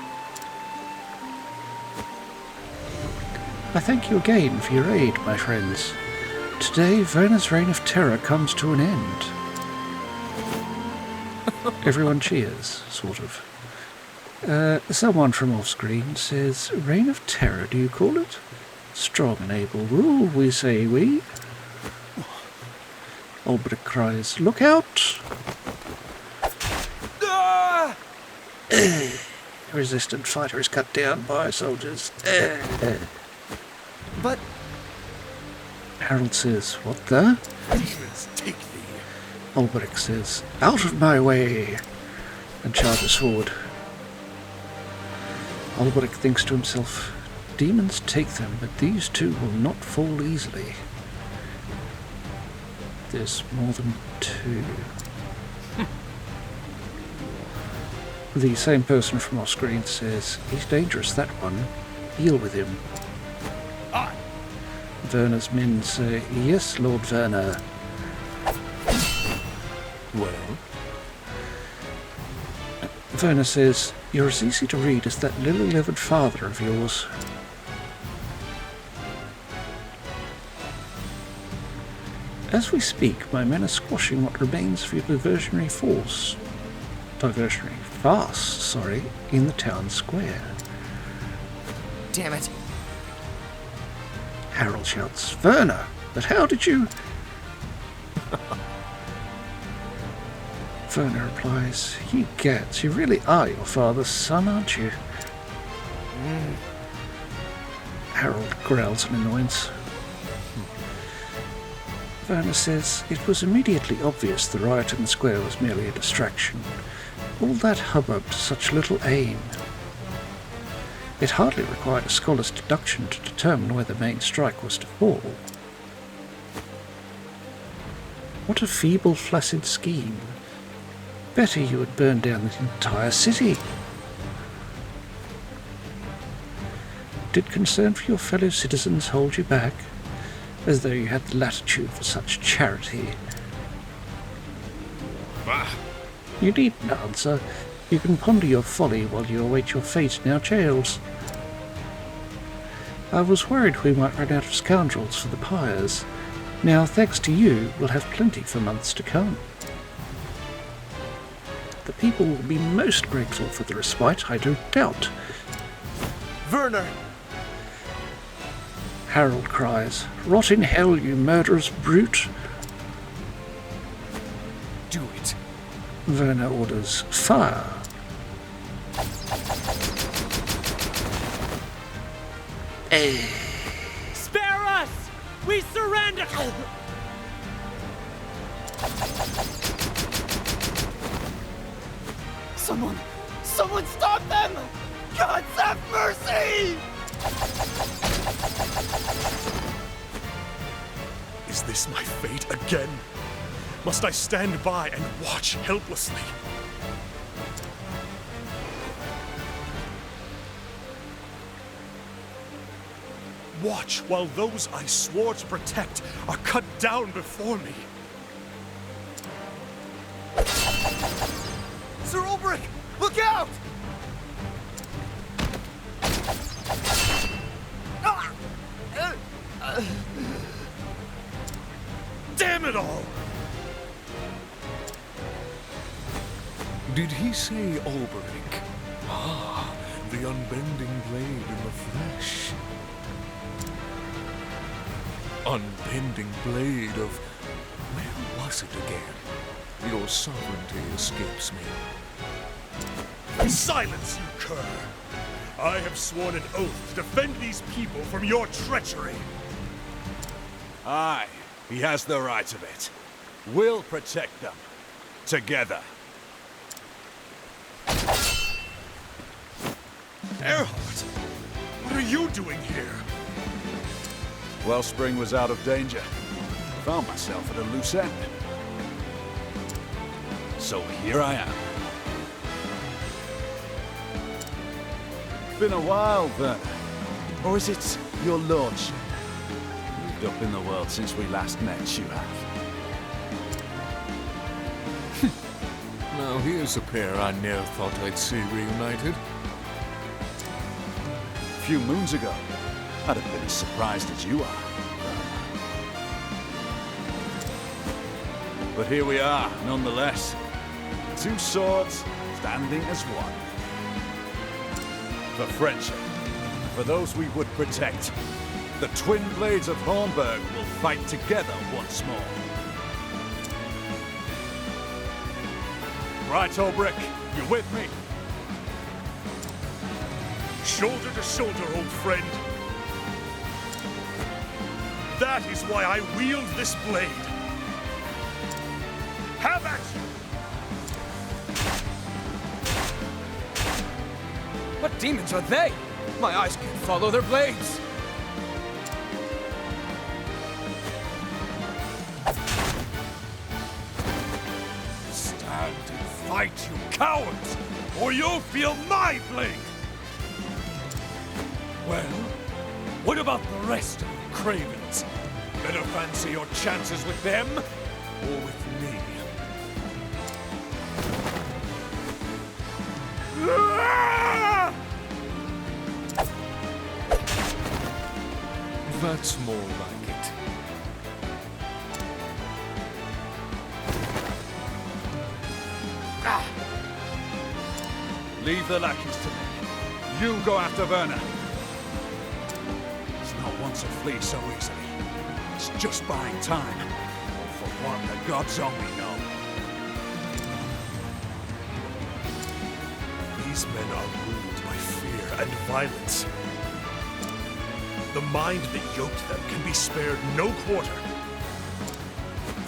I thank you again for your aid, my friends. Today, Werner's reign of terror comes to an end. Everyone cheers, sort of. Someone from off-screen says, Reign of terror, do you call it? Strong and able rule, we say we. Olberic cries, look out! Resistant fighter is cut down by soldiers. But Harold says, what the? Demons take thee. Olberic says, out of my way! And charges forward. Olberic thinks to himself, demons take them, but these two will not fall easily. There's more than two. The same person from off screen says, he's dangerous, that one. Deal with him. Aye. Werner's men say, yes, Lord Werner. Well, Werner says, "You're as easy to read as that lily-livered father of yours." As we speak, my men are squashing what remains of your diversionary farce, in the town square. Damn it. Harold shouts, "Werner, but how did you..." Werner replies, "You gads, you really are your father's son, aren't you?" Harold growls in annoyance. Werner says, "It was immediately obvious the riot in the square was merely a distraction. All that hubbub to such little aim. It hardly required a scholar's deduction to determine where the main strike was to fall. What a feeble, flaccid scheme. Better you had burned down the entire city. Did concern for your fellow citizens hold you back, as though you had the latitude for such charity?" Bah! You needn't answer. You can ponder your folly while you await your fate in our jails. I was worried we might run out of scoundrels for the pyres. Now, thanks to you, we'll have plenty for months to come. The people will be most grateful for the respite, I don't doubt. Werner! Harold cries, "Rot in hell, you murderous brute!" Do it. Werner orders, "Fire!" Spare us! We surrender! Someone stop them! God have mercy! Is this my fate again? Must I stand by and watch helplessly? Watch while those I swore to protect are cut down before me. Sir Olberic, look out! Damn it all! Did he say Olberic? Ah, the unbending blade in the flesh. Unbending blade of... where was it again? Your sovereignty escapes me. Silence, you cur! I have sworn an oath to defend these people from your treachery. Aye, he has the right of it. We'll protect them. Together. Erhardt, what are you doing here? Wellspring was out of danger. Found myself at a loose end. So here I am. Been a while, Werner. Or is it your lordship? Moved up in the world since we last met, you have. Now here's a pair I ne'er thought I'd see reunited. A few moons ago, I'd have been as surprised as you are. But here we are, nonetheless. Two swords, standing as one. For friendship, for those we would protect, the twin blades of Hornburg will fight together once more. Right, Olberic, you with me? Shoulder to shoulder, old friend. That is why I wield this blade. Have at you! What demons are they? My eyes can't follow their blades. Stand and fight, you cowards, or you'll feel my blade! Well, what about the rest of you cravens? Better fancy your chances with them, or with me? That's more like it. Leave the lackeys to me. You go after Werner. It's not one to flee so easily. It's just buying time. Or for what the gods only know. These men are ruled by fear and violence. The mind that yoked them can be spared no quarter.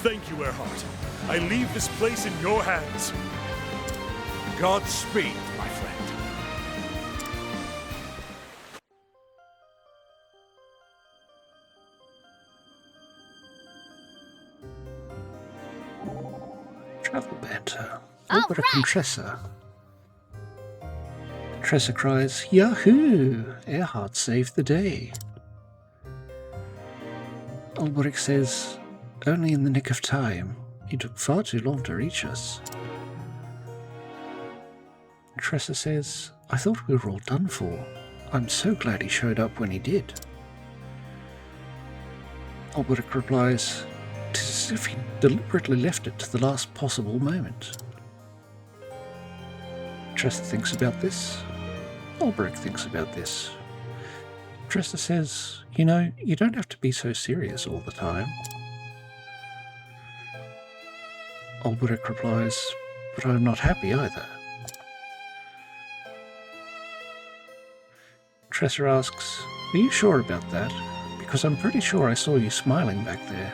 Thank you, Erhardt. I leave this place in your hands. Godspeed, my friend. Travel banter. Olberic and Tressa. Tressa cries, Yahoo! Erhardt saved the day. Olberic says, only in the nick of time. He took far too long to reach us. Tressa says, I thought we were all done for. I'm so glad he showed up when he did. Olberic replies, "'Tis as if he deliberately left it to the last possible moment." Tressa thinks about this. Olberic thinks about this. Tressa says, you know, you don't have to be so serious all the time. Olberic replies, but I'm not happy either. Tressa asks, are you sure about that? Because I'm pretty sure I saw you smiling back there.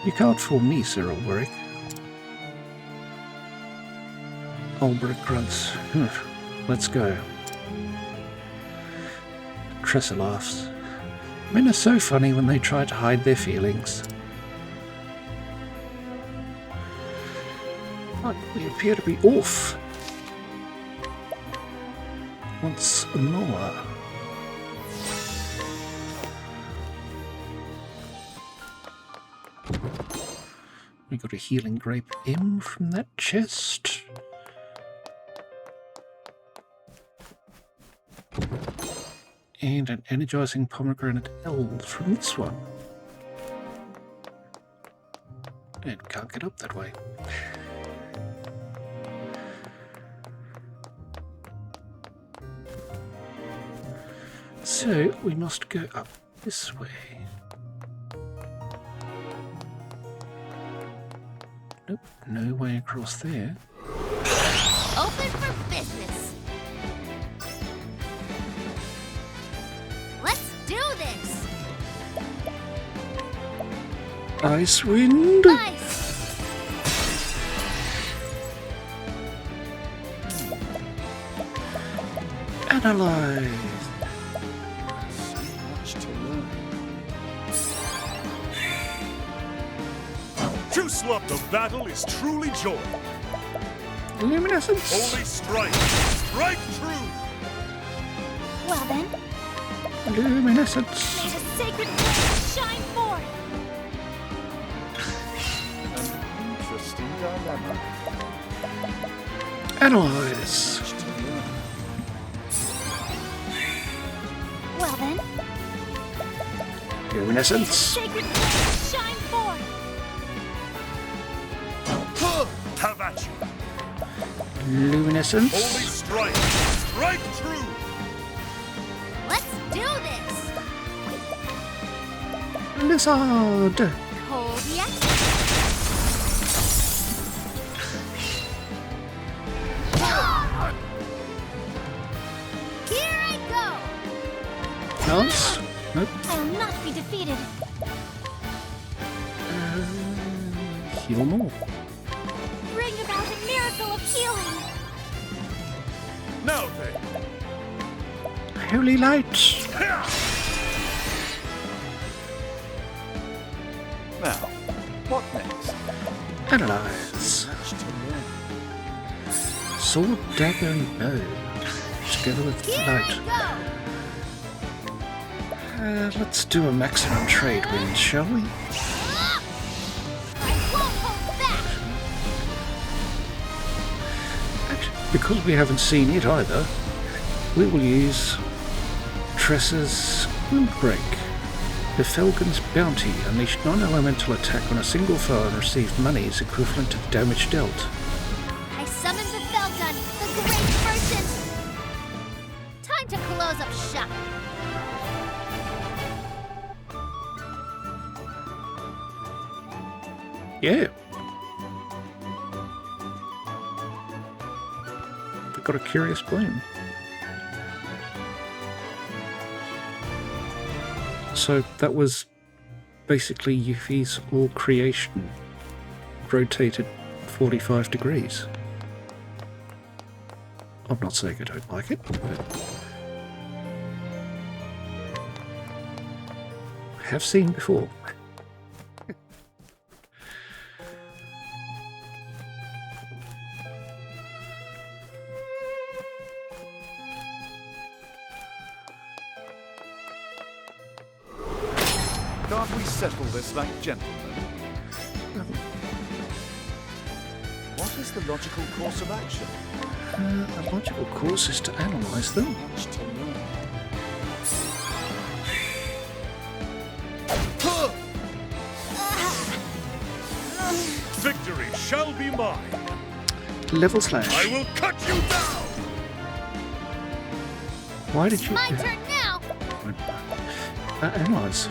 You can't fool me, Sir Olberic. Olberic grunts, let's go. Tressa laughs. Men are so funny when they try to hide their feelings. But we appear to be off. Once more. We got a healing grape M from that chest. And an energizing pomegranate L from this one. And can't get up that way. So we must go up this way. Nope, no way across there. Open for business. Let's do this. Ice wind. Ice. Analyze. To slop the battle is truly joy. Luminescence. Holy strike. Strike true. Well then, Luminescence. may the sacred flame shine forth. Interesting dilemma. Analyze. Well then, Luminescence. sacred flame shine forth. Have at you. Luminescence. Holy strike. Strike true. Let's do this. Blizzard. Cold yet? Here I go. Chance. Nope. I will not be defeated. Heal more. Bring about a miracle of healing. Now then. Holy light. Now, what next? Analyze. Sword, dagger, and bow. Together with Here light. I go. Let's do a maximum trade wind, shall we? I won't hold back. Actually, because we haven't seen it either, we will use Tressa's wind break. The Felgen's bounty unleashed non-elemental attack on a single foe and received monies equivalent to the damage dealt. I summoned the Felgun, the great merchant! Time to close up shop. Yeah. They've got a curious bloom. So that was basically Yuffie's all creation rotated 45 degrees. I'm not saying I don't like it, but I have seen before. Can't we settle this like gentlemen? What is the logical course of action? The logical course is to analyse them. Victory shall be mine. Level slash. I will cut you down. Why did you... My turn now! Analyse.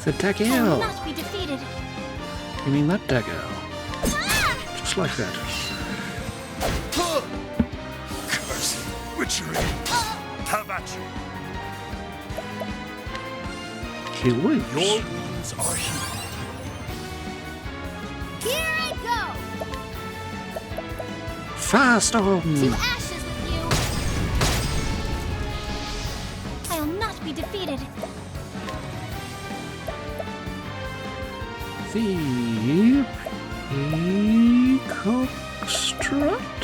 The I will dagger. not be defeated. You mean that dagger? Ah! Just like that. Cursed witchery. Have at you. She lives. Your wounds are healed. Here I go! Firestorm! To ashes with you! I'll not be defeated. The Peacock Strut?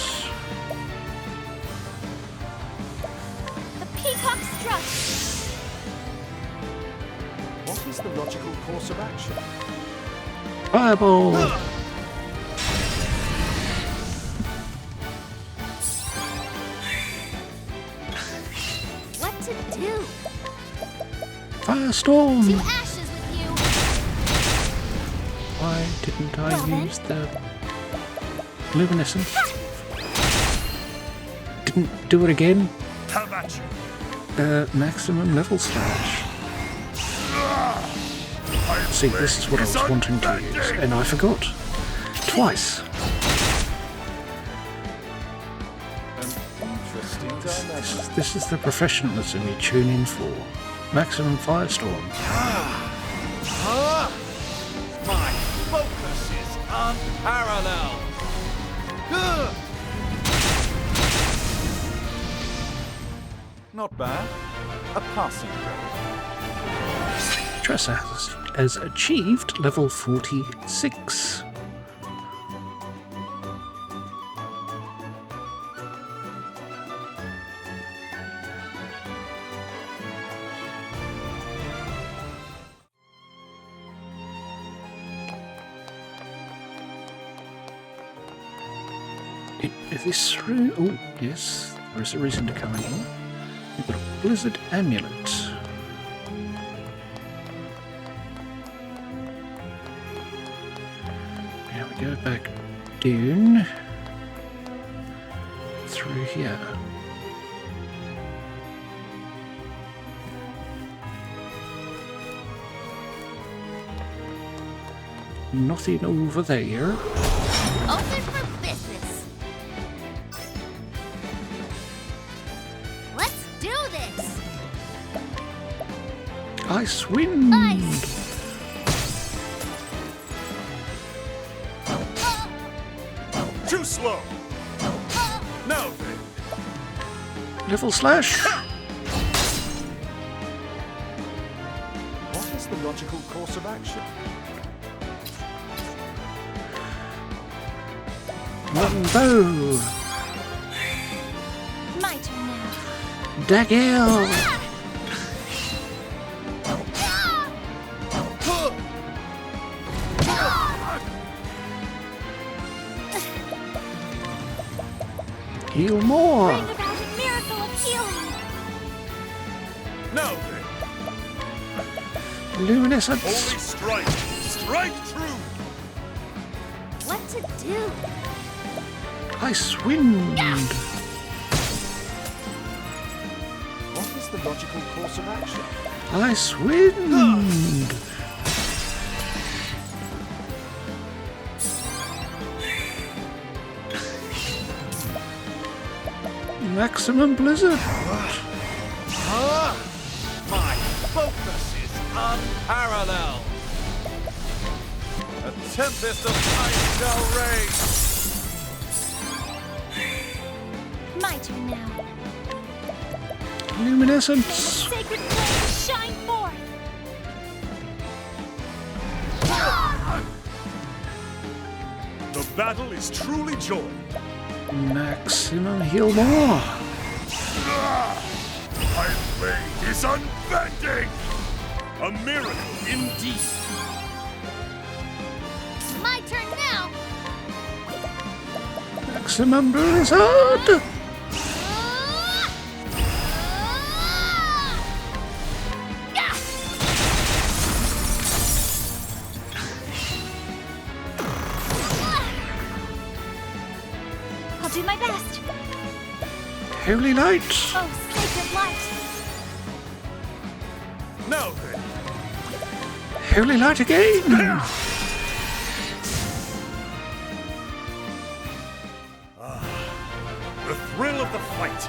The Peacock Strut! What is the logical course of action? Fireball! What to do? Firestorm! To ashes with you! Why didn't I Well then. use the luminescence? Didn't do it again? Have at you. Maximum level slash. See, this is what I was wanting to use, and I forgot. Twice. An interesting dimension. This is the professionalism you tune in for. Maximum Firestorm. My focus is unparalleled. Not bad. A passing grade. Tressa has achieved level 46. Is this through? Oh, yes, there is a reason to come in here. We've got a Blizzard Amulet. Now we go back down through here. Nothing over there. Open for business! Let's do this! Ice wind. Ice! Too slow. Now then. Level slash. What is the logical course of action? Longbow. My turn now. Dagger. Heal more. Bring about a miracle of healing! Now then. Luminescence. Holy strike! Strike true! What to do? Ice wind. What is the logical course of action? Ice wind. Maximum blizzard. My focus is unparalleled. A tempest of ice shall rage. My turn now. Luminescence. Sacred flame shine forth. The battle is truly joined. Maximum heal more. My blade is unbending! A miracle indeed! My turn now. Maximum blizzard. I'll do my best. Holy light. Oh, sacred light. Now then, Holy light again. the thrill of the fight.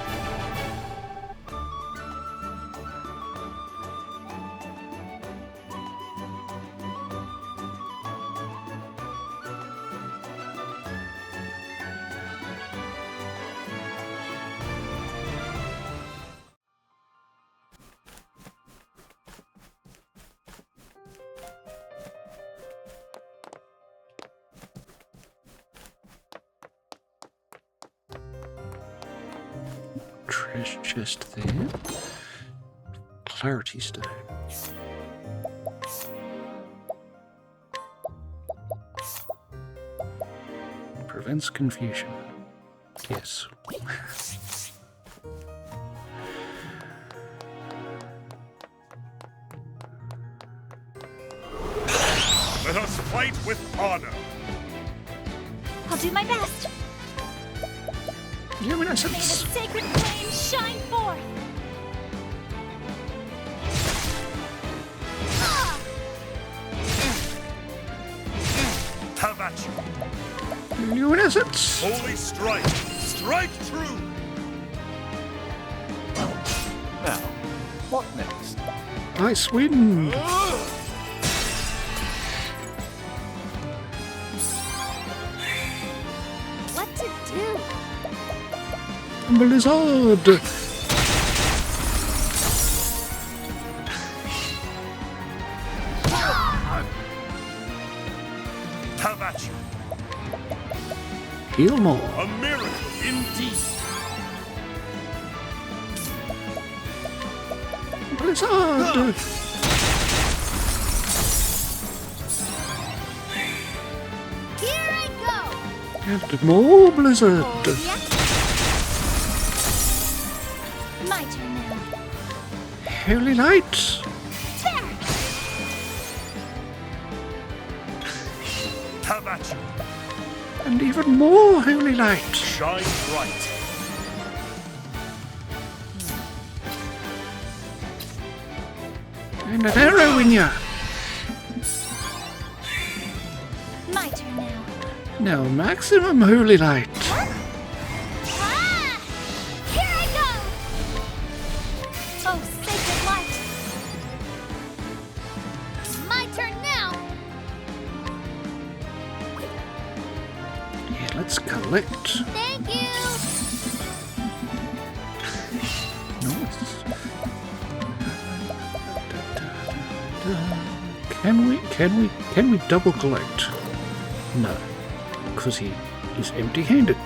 Treasure chest there. Clarity stone. Prevents confusion. Yes. Let us fight with honor. I'll do my best. May the Luminescence. sacred flame shine forth. Have at you. Luminescence. Holy strike. Strike true. Now, what next? Ice wind. What to do? Blizzard. Have at you. Heal more. A miracle indeed. Blizzard. Here I go. And more blizzard. Yeah. My turn now. Holy light. There. Have at you. And even more holy light. Shine bright. And an arrow in ya. My turn now. Now maximum holy light. Ah! Here I go. Oh, sacred light. My turn now. Yeah, let's collect. Thank you. Nice. Can we double collect? No, because he is empty-handed.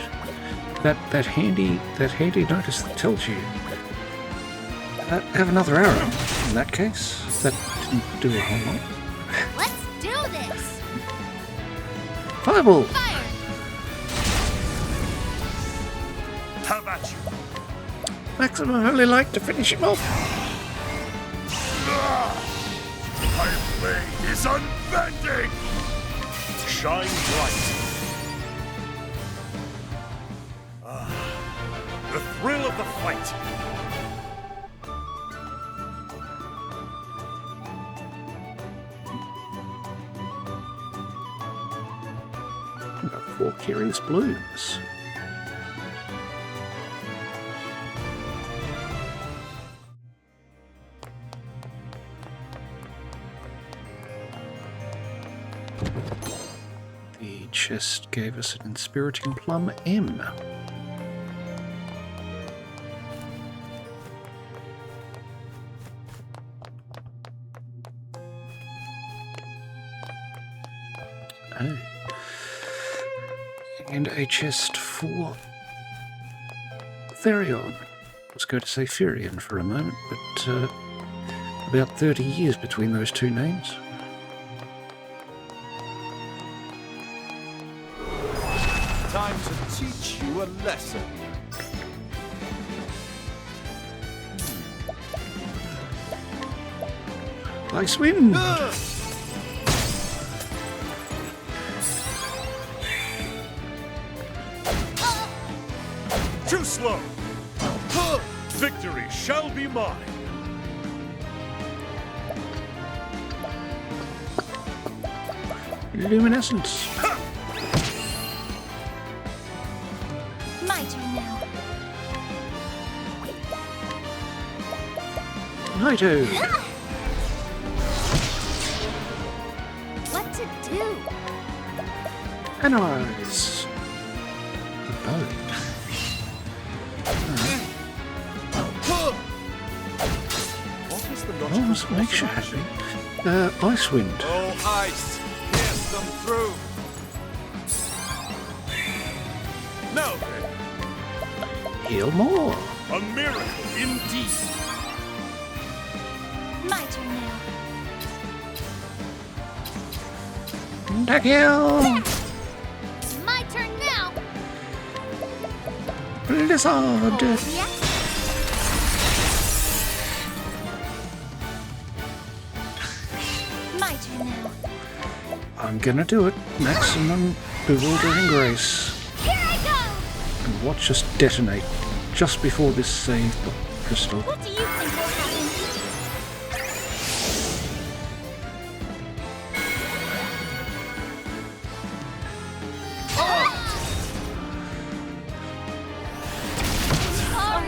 That handy notice that tells you. Have another arrow. In that case, that didn't do a whole lot. Let's do this. Fireball. Fire. Have at you. Maximum holy light to finish him off. My is unbending! Shine bright. The thrill of the fight. Got 4 curious blooms. The chest gave us an inspiriting plum M. Oh. And a chest for Therion. I was going to say Furion for a moment, but about 30 years between those two names. Time to teach you a lesson. Ice wind! Too slow! Victory shall be mine! Luminescence! My turn now. Naito! What to do? Analyze! The bow. What is the Oh, logical what makes you course of happy? action? Ice wind. Oh, ice! Pierce them through! Now then, Heal more! a miracle indeed! My turn now. Dagger! My turn now. Blizzard! Oh, yeah. My turn now. I'm gonna do it. Maximum bewildering grace. Here I go. And watch us detonate just before this save crystal. What do you think will happen?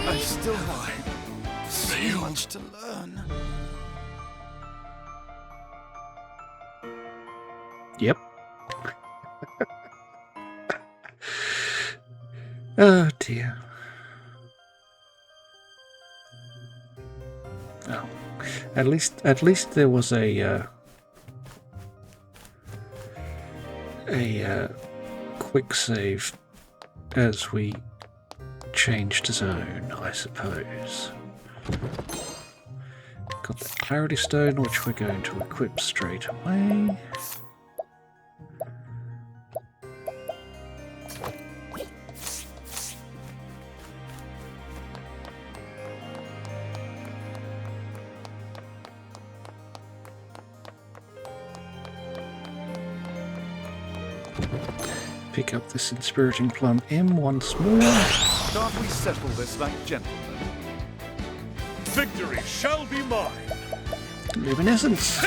I still have so much to learn. Yep. Oh dear. Oh, at least there was a quick save as we changed zone, I suppose. Got the clarity stone, which we're going to equip straight away. Pick up this inspiriting plum M once more. Can't we settle this like gentlemen? Victory shall be mine! Luminescence!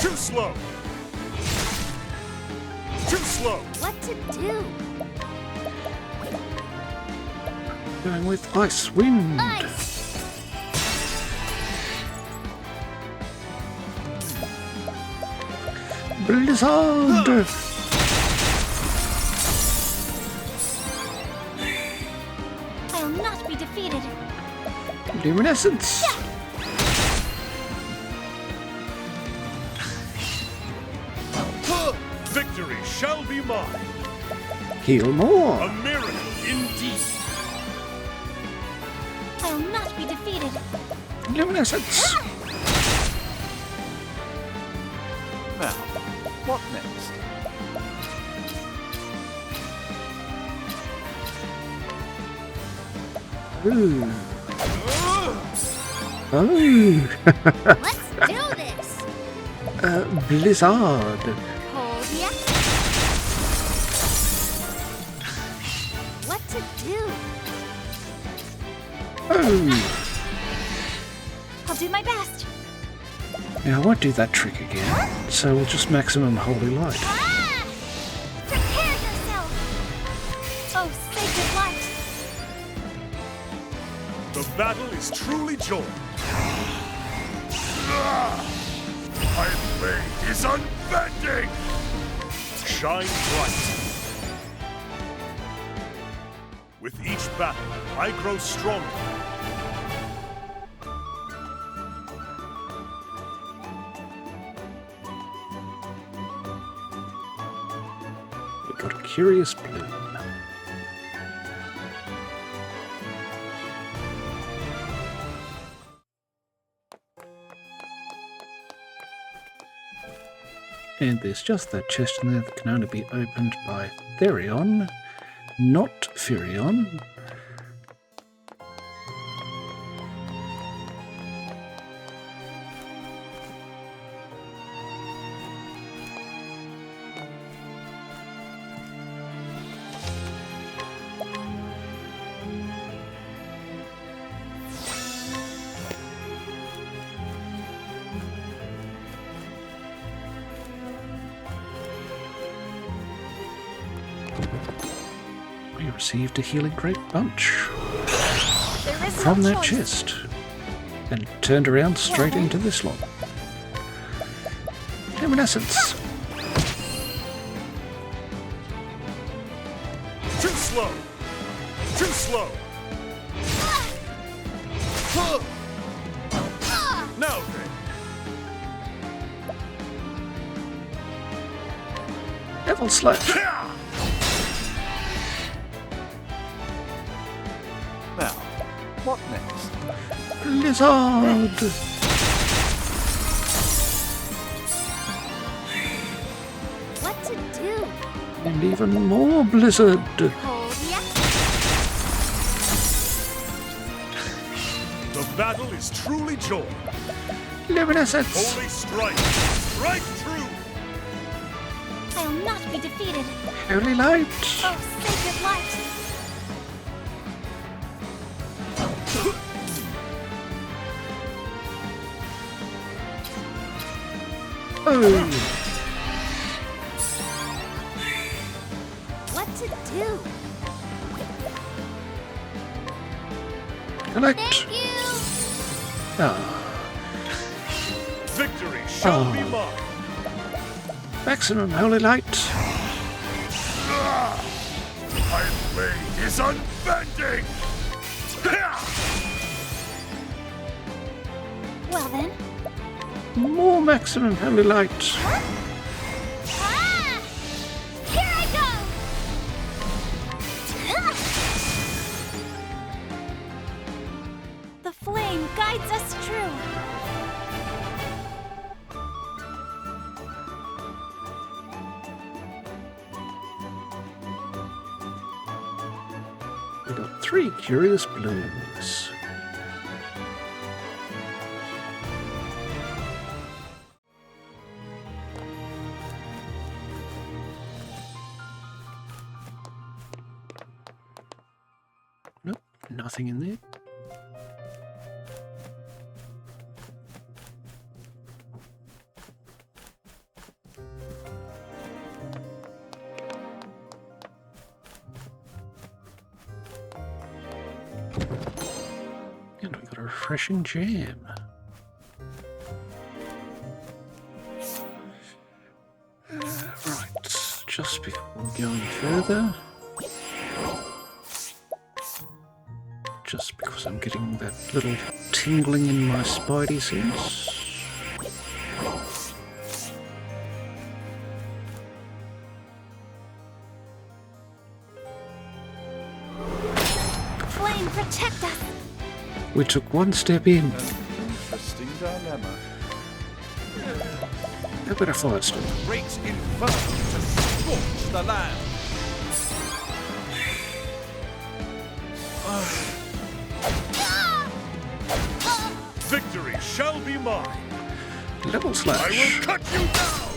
Too slow! Too slow! What to do? Going with ice wind! Ice. Blizzard! I will not be defeated. Luminescence! Victory shall be mine! Heal more! A miracle indeed! I will not be defeated. Luminescence! Now, what next? Ooh. Oh. Let's do this! Blizzard. Hold ya. What to do? Oh. I'll do my best. Now I won't do that trick again, so we'll just maximum holy light. Ah! Prepare yourself! Oh, sacred light! The battle is truly joined. My blade is unbending! Shine bright. With each battle, I grow stronger. We've got a curious bloom. And there's just that chest in there that can only be opened by Therion, not Furion. We received a healing grape bunch There is from no that choice. chest and turned around straight into this one. Luminescence. Too slow! Too slow! Now then! Devil Slash. Now, what next? Blizzard. What to do? And even more blizzard. Hold ya. The battle is truly joined. Luminescence. Holy strike! Strike true! I'll not be defeated. Holy light. Oh, sacred light! Oh. What to do? Collect. Thank you! Ah. Victory shall Oh. be mine! Maximum holy light. My blade is unbending! Well then. More maximum holy light. Ah! Here I go! The flame guides us true. We got 3 curious blooms. Nope, nothing in there. And we got a refreshing jam. Right, just before going further, just because I'm getting that little tingling in my spidey sense. Flame, protect us! We took one step in. Interesting dilemma. How about a firestorm? Great inferno to scorch the land. Victory shall be mine. Level slash. I will cut you down.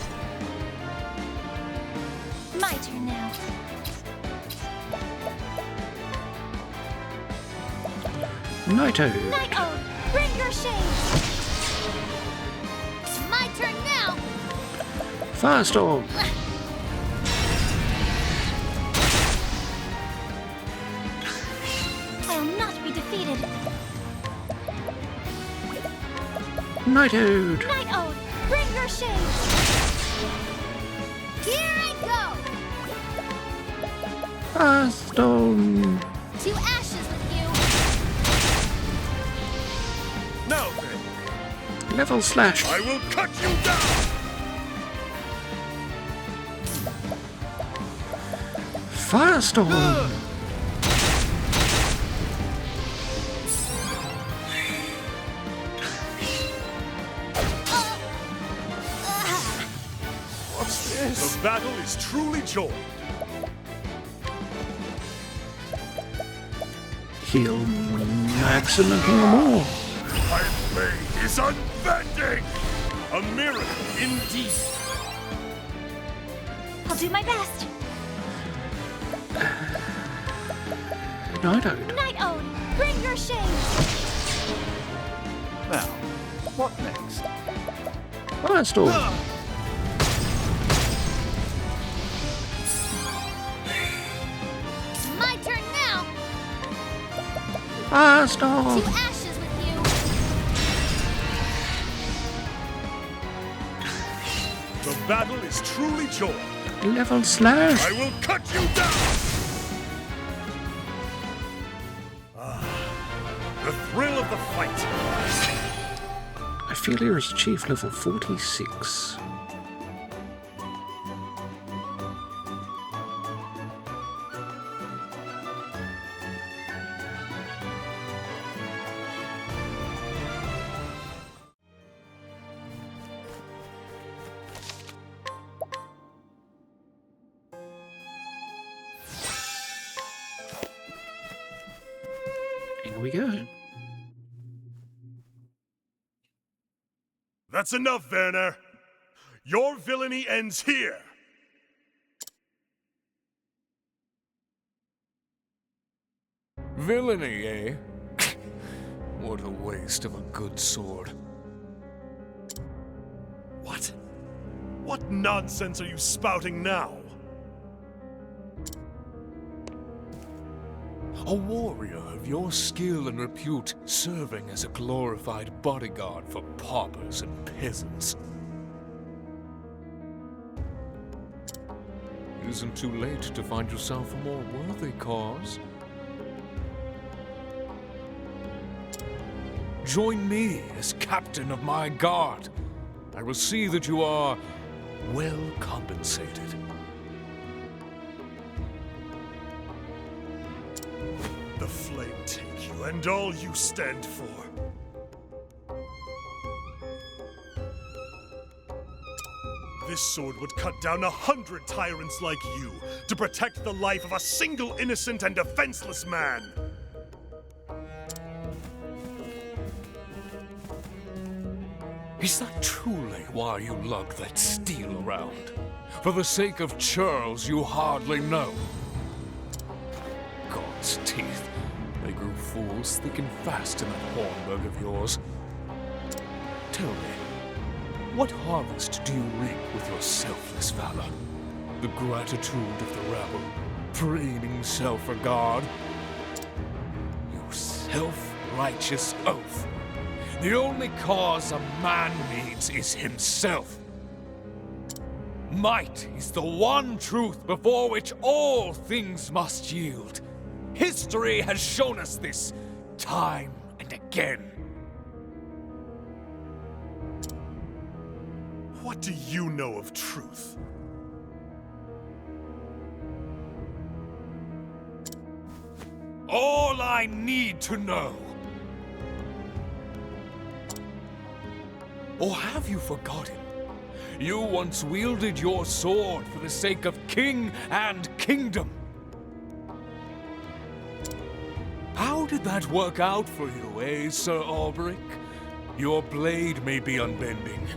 My turn now. Night-Ode. Night-Ode, bring your shade. My turn now. Firestorm. I'll not be defeated. Night-Ode. Night-Ode, bring your shade. Here I go. Firestorm. To ashes with you. Now then, Level slash. I will cut you down. Firestorm. What's this? The battle is truly joined. Heal Max and nothing more. My blade is unbending. A miracle indeed. I'll do my best. Night-Ode. Night-Ode, bring your shade. Now, what next? Firestorm. My turn now. Firestorm. To ashes with you. The battle is truly joined. Level slash. I will cut you down. The thrill of the fight. I feel here is Chief level 46. Here we go. That's enough, Werner. Your villainy ends here. Villainy, eh? What a waste of a good sword. What? What nonsense are you spouting now? A warrior of your skill and repute serving as a glorified bodyguard for paupers and peasants. It isn't too late to find yourself a more worthy cause. Join me as captain of my guard. I will see that you are well compensated. The flame take you and all you stand for. This sword would cut down 100 tyrants like you to protect the life of a single innocent and defenseless man. Is that truly why you lug that steel around? For the sake of Charles you hardly know. God's teeth, they grew fools thick and fast in that Hornburg of yours. Tell me, what harvest do you reap with your selfless valor? The gratitude of the rabble, preening self-regard? You self-righteous oaf! The only cause a man needs is himself. Might is the one truth before which all things must yield. History has shown us this time and again. What do you know of truth? All I need to know. Or have you forgotten? You once wielded your sword for the sake of king and kingdom. How did that work out for you, eh, Sir Olberic? Your blade may be unbending,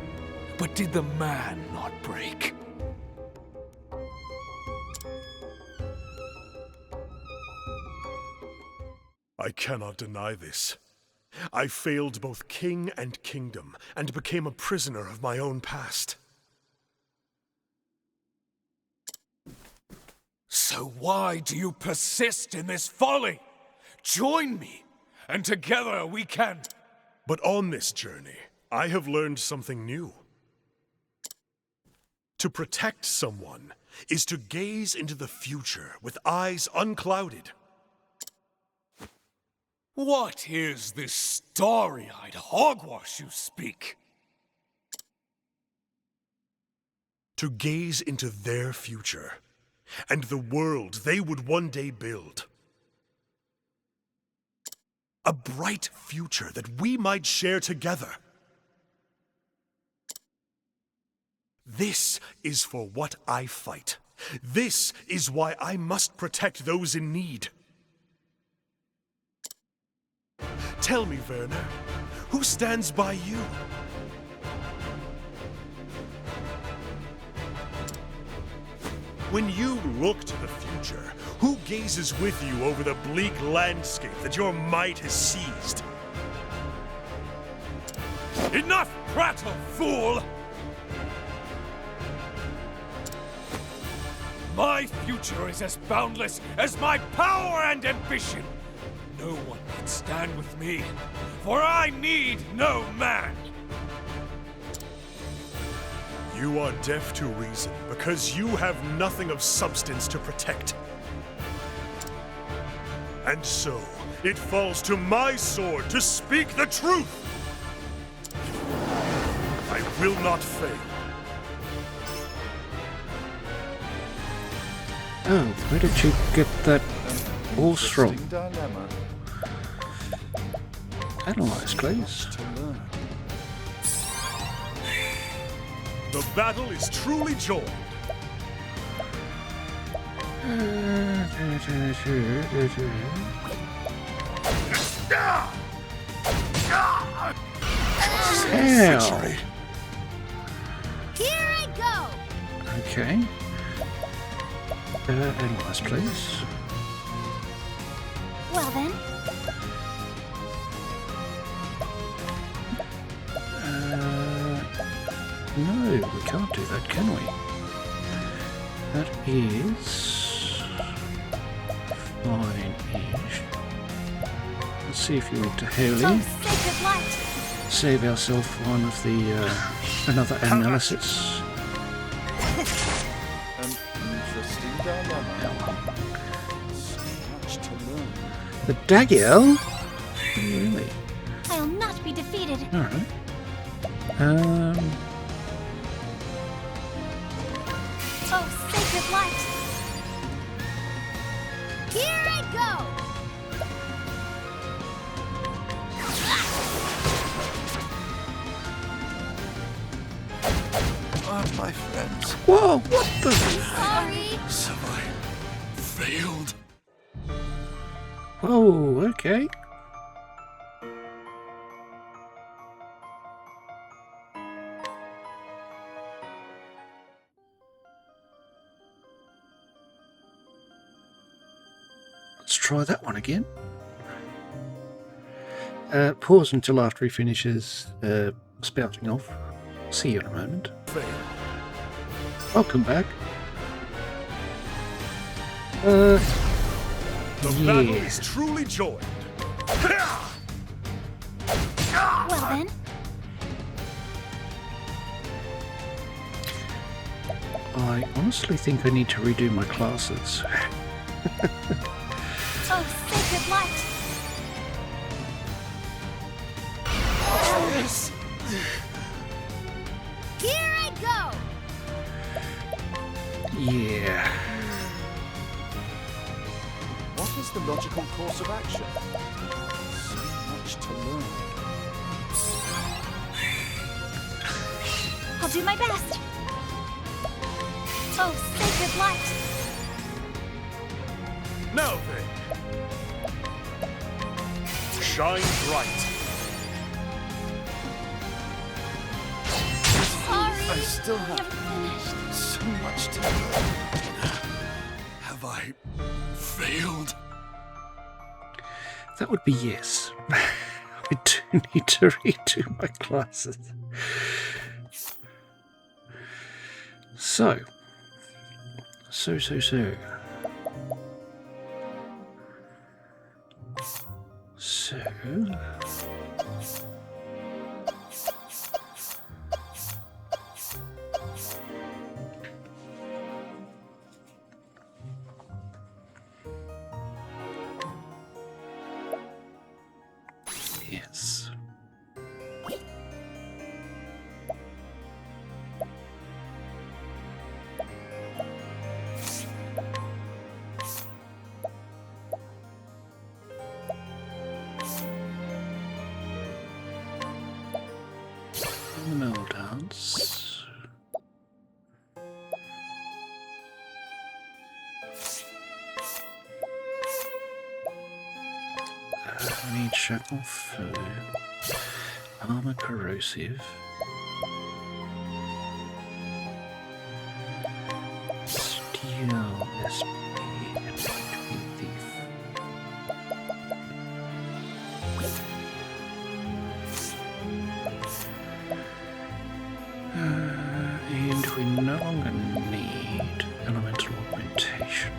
but did the man not break? I cannot deny this. I failed both king and kingdom, and became a prisoner of my own past. So why do you persist in this folly? Join me, and together we can... But on this journey, I have learned something new. To protect someone is to gaze into the future with eyes unclouded. What is this starry-eyed hogwash you speak? To gaze into their future, and the world they would one day build. A bright future that we might share together. This is for what I fight. This is why I must protect those in need. Tell me, Werner, who stands by you? When you look to the future, who gazes with you over the bleak landscape that your might has seized? Enough prattle, fool! My future is as boundless as my power and ambition. No one can stand with me, for I need no man. You are deaf to reason because you have nothing of substance to protect. And so, it falls to my sword to speak the truth. I will not fail. Oh, where did you get that horse from? Dilemma. Analyze, please. The battle is truly joined. Hell. Here I go! Okay. Analyze, please. Well then, No, we can't do that, can we? That is... fine-ish. Let's see if you went to Haley. oh sacred light! Save ourselves one of the, another analysis. An interesting dilemma. So much to learn. The Dagiel? Really? I'll not be defeated. Alright. Oh sacred light! Here I go! My friends. Whoa, what the... Sorry! So I failed. Oh, okay. Let's try that one again. Pause until after he finishes spouting off. See you in a moment. Fail. Welcome back. The Yeah. battle is truly joined. Well then, I honestly think I need to redo my classes. oh sacred light! Yes. Here I go! Yeah. What is the logical course of action? So much to learn. I'll do my best! Oh sacred light! Now then. Shine bright. still have so much to do. Have I failed? That would be yes. I do need to redo my classes. So. Yes. The mill dance. I need shackle food, armor corrosive, steel SP, and thief. And we no longer need elemental augmentation.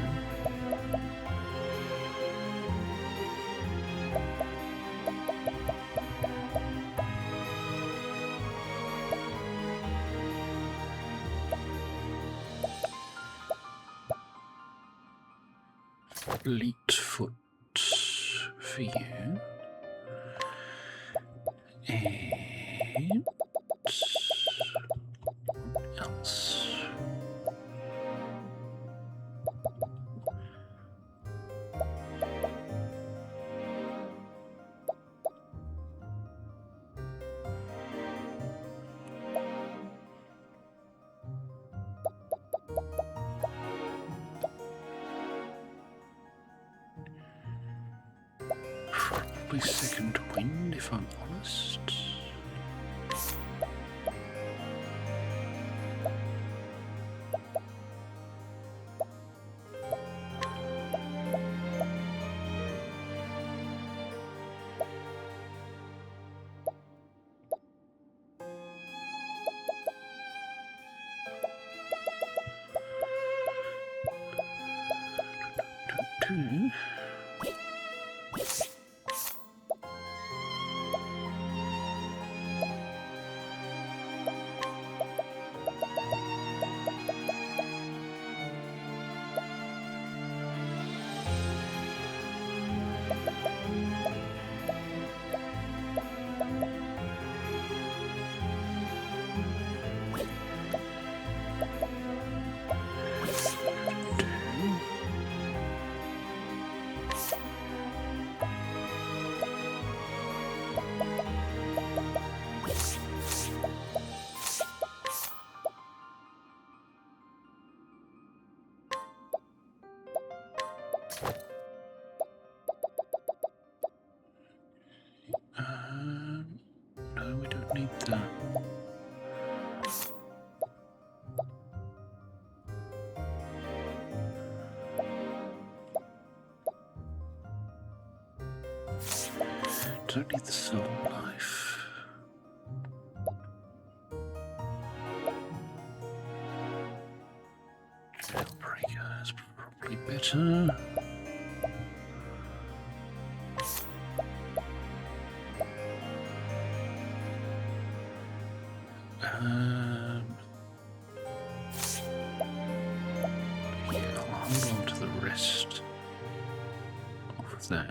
Fleetfoot for you. And what else? Probably second wind, if I'm honest. No, we don't need that. Don't need the soul life. Jailbreaker is probably better. Yeah, I'll hold on to the rest of that.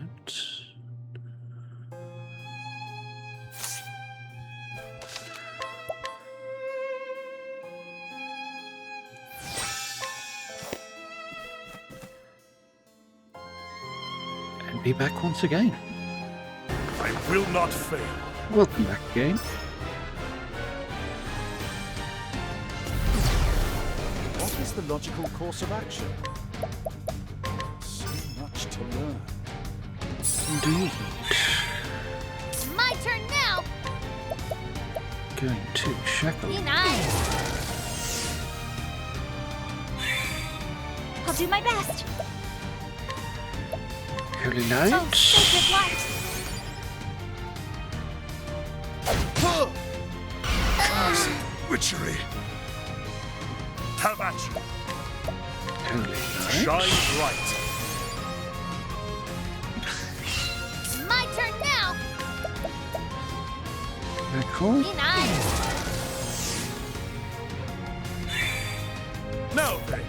And be back once again. I will not fail. Welcome back again. What is the logical course of action? So much to learn. Indeed. My turn now! Going to shackle. Be nice! do my best. Holy Oh, light. sacred light. Witchery. Have at you. Holy light. Shine bright. My turn now. Very cool. Be nice. Now then,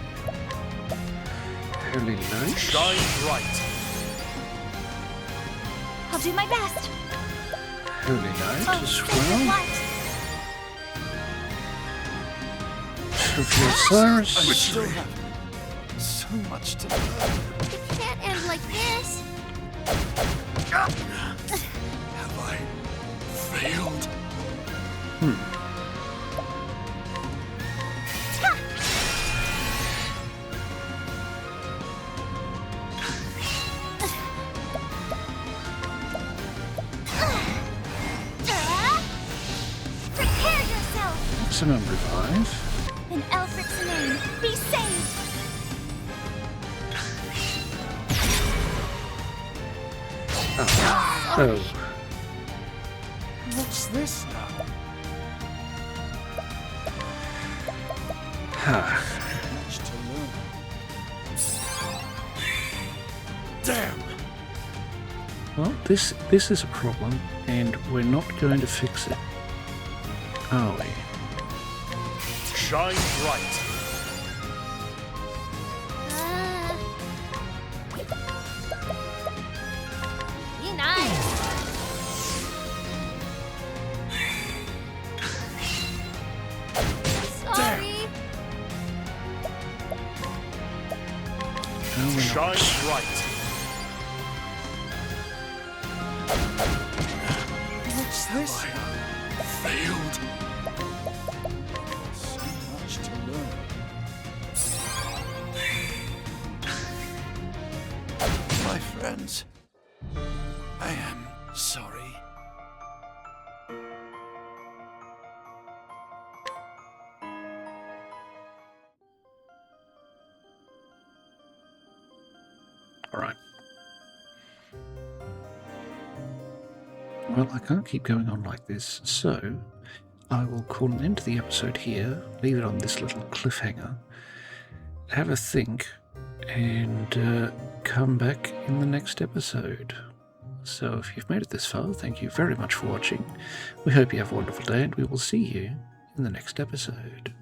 Holy light. shine bright. I'll do my best. Holy light Oh, as sacred well. light. Of your Cyrus. I still have so much to learn. It can't end like this. Have I failed? Prepare yourself. Maximum revive. In Elfric's name, be saved. Oh. What's this now? Ha. Much to learn. Damn! Well, this is a problem, and we're not going to fix it, are we? Shine bright. Be nice. Sorry. No, we're not. Shine bright. What's this? Failed. So much to learn. My friends, I am sorry. Alright. Well, I can't keep going on like this, so I will call an end to the episode here, leave it on this little cliffhanger, have a think, and come back in the next episode. So if you've made it this far, thank you very much for watching. We hope you have a wonderful day, and we will see you in the next episode.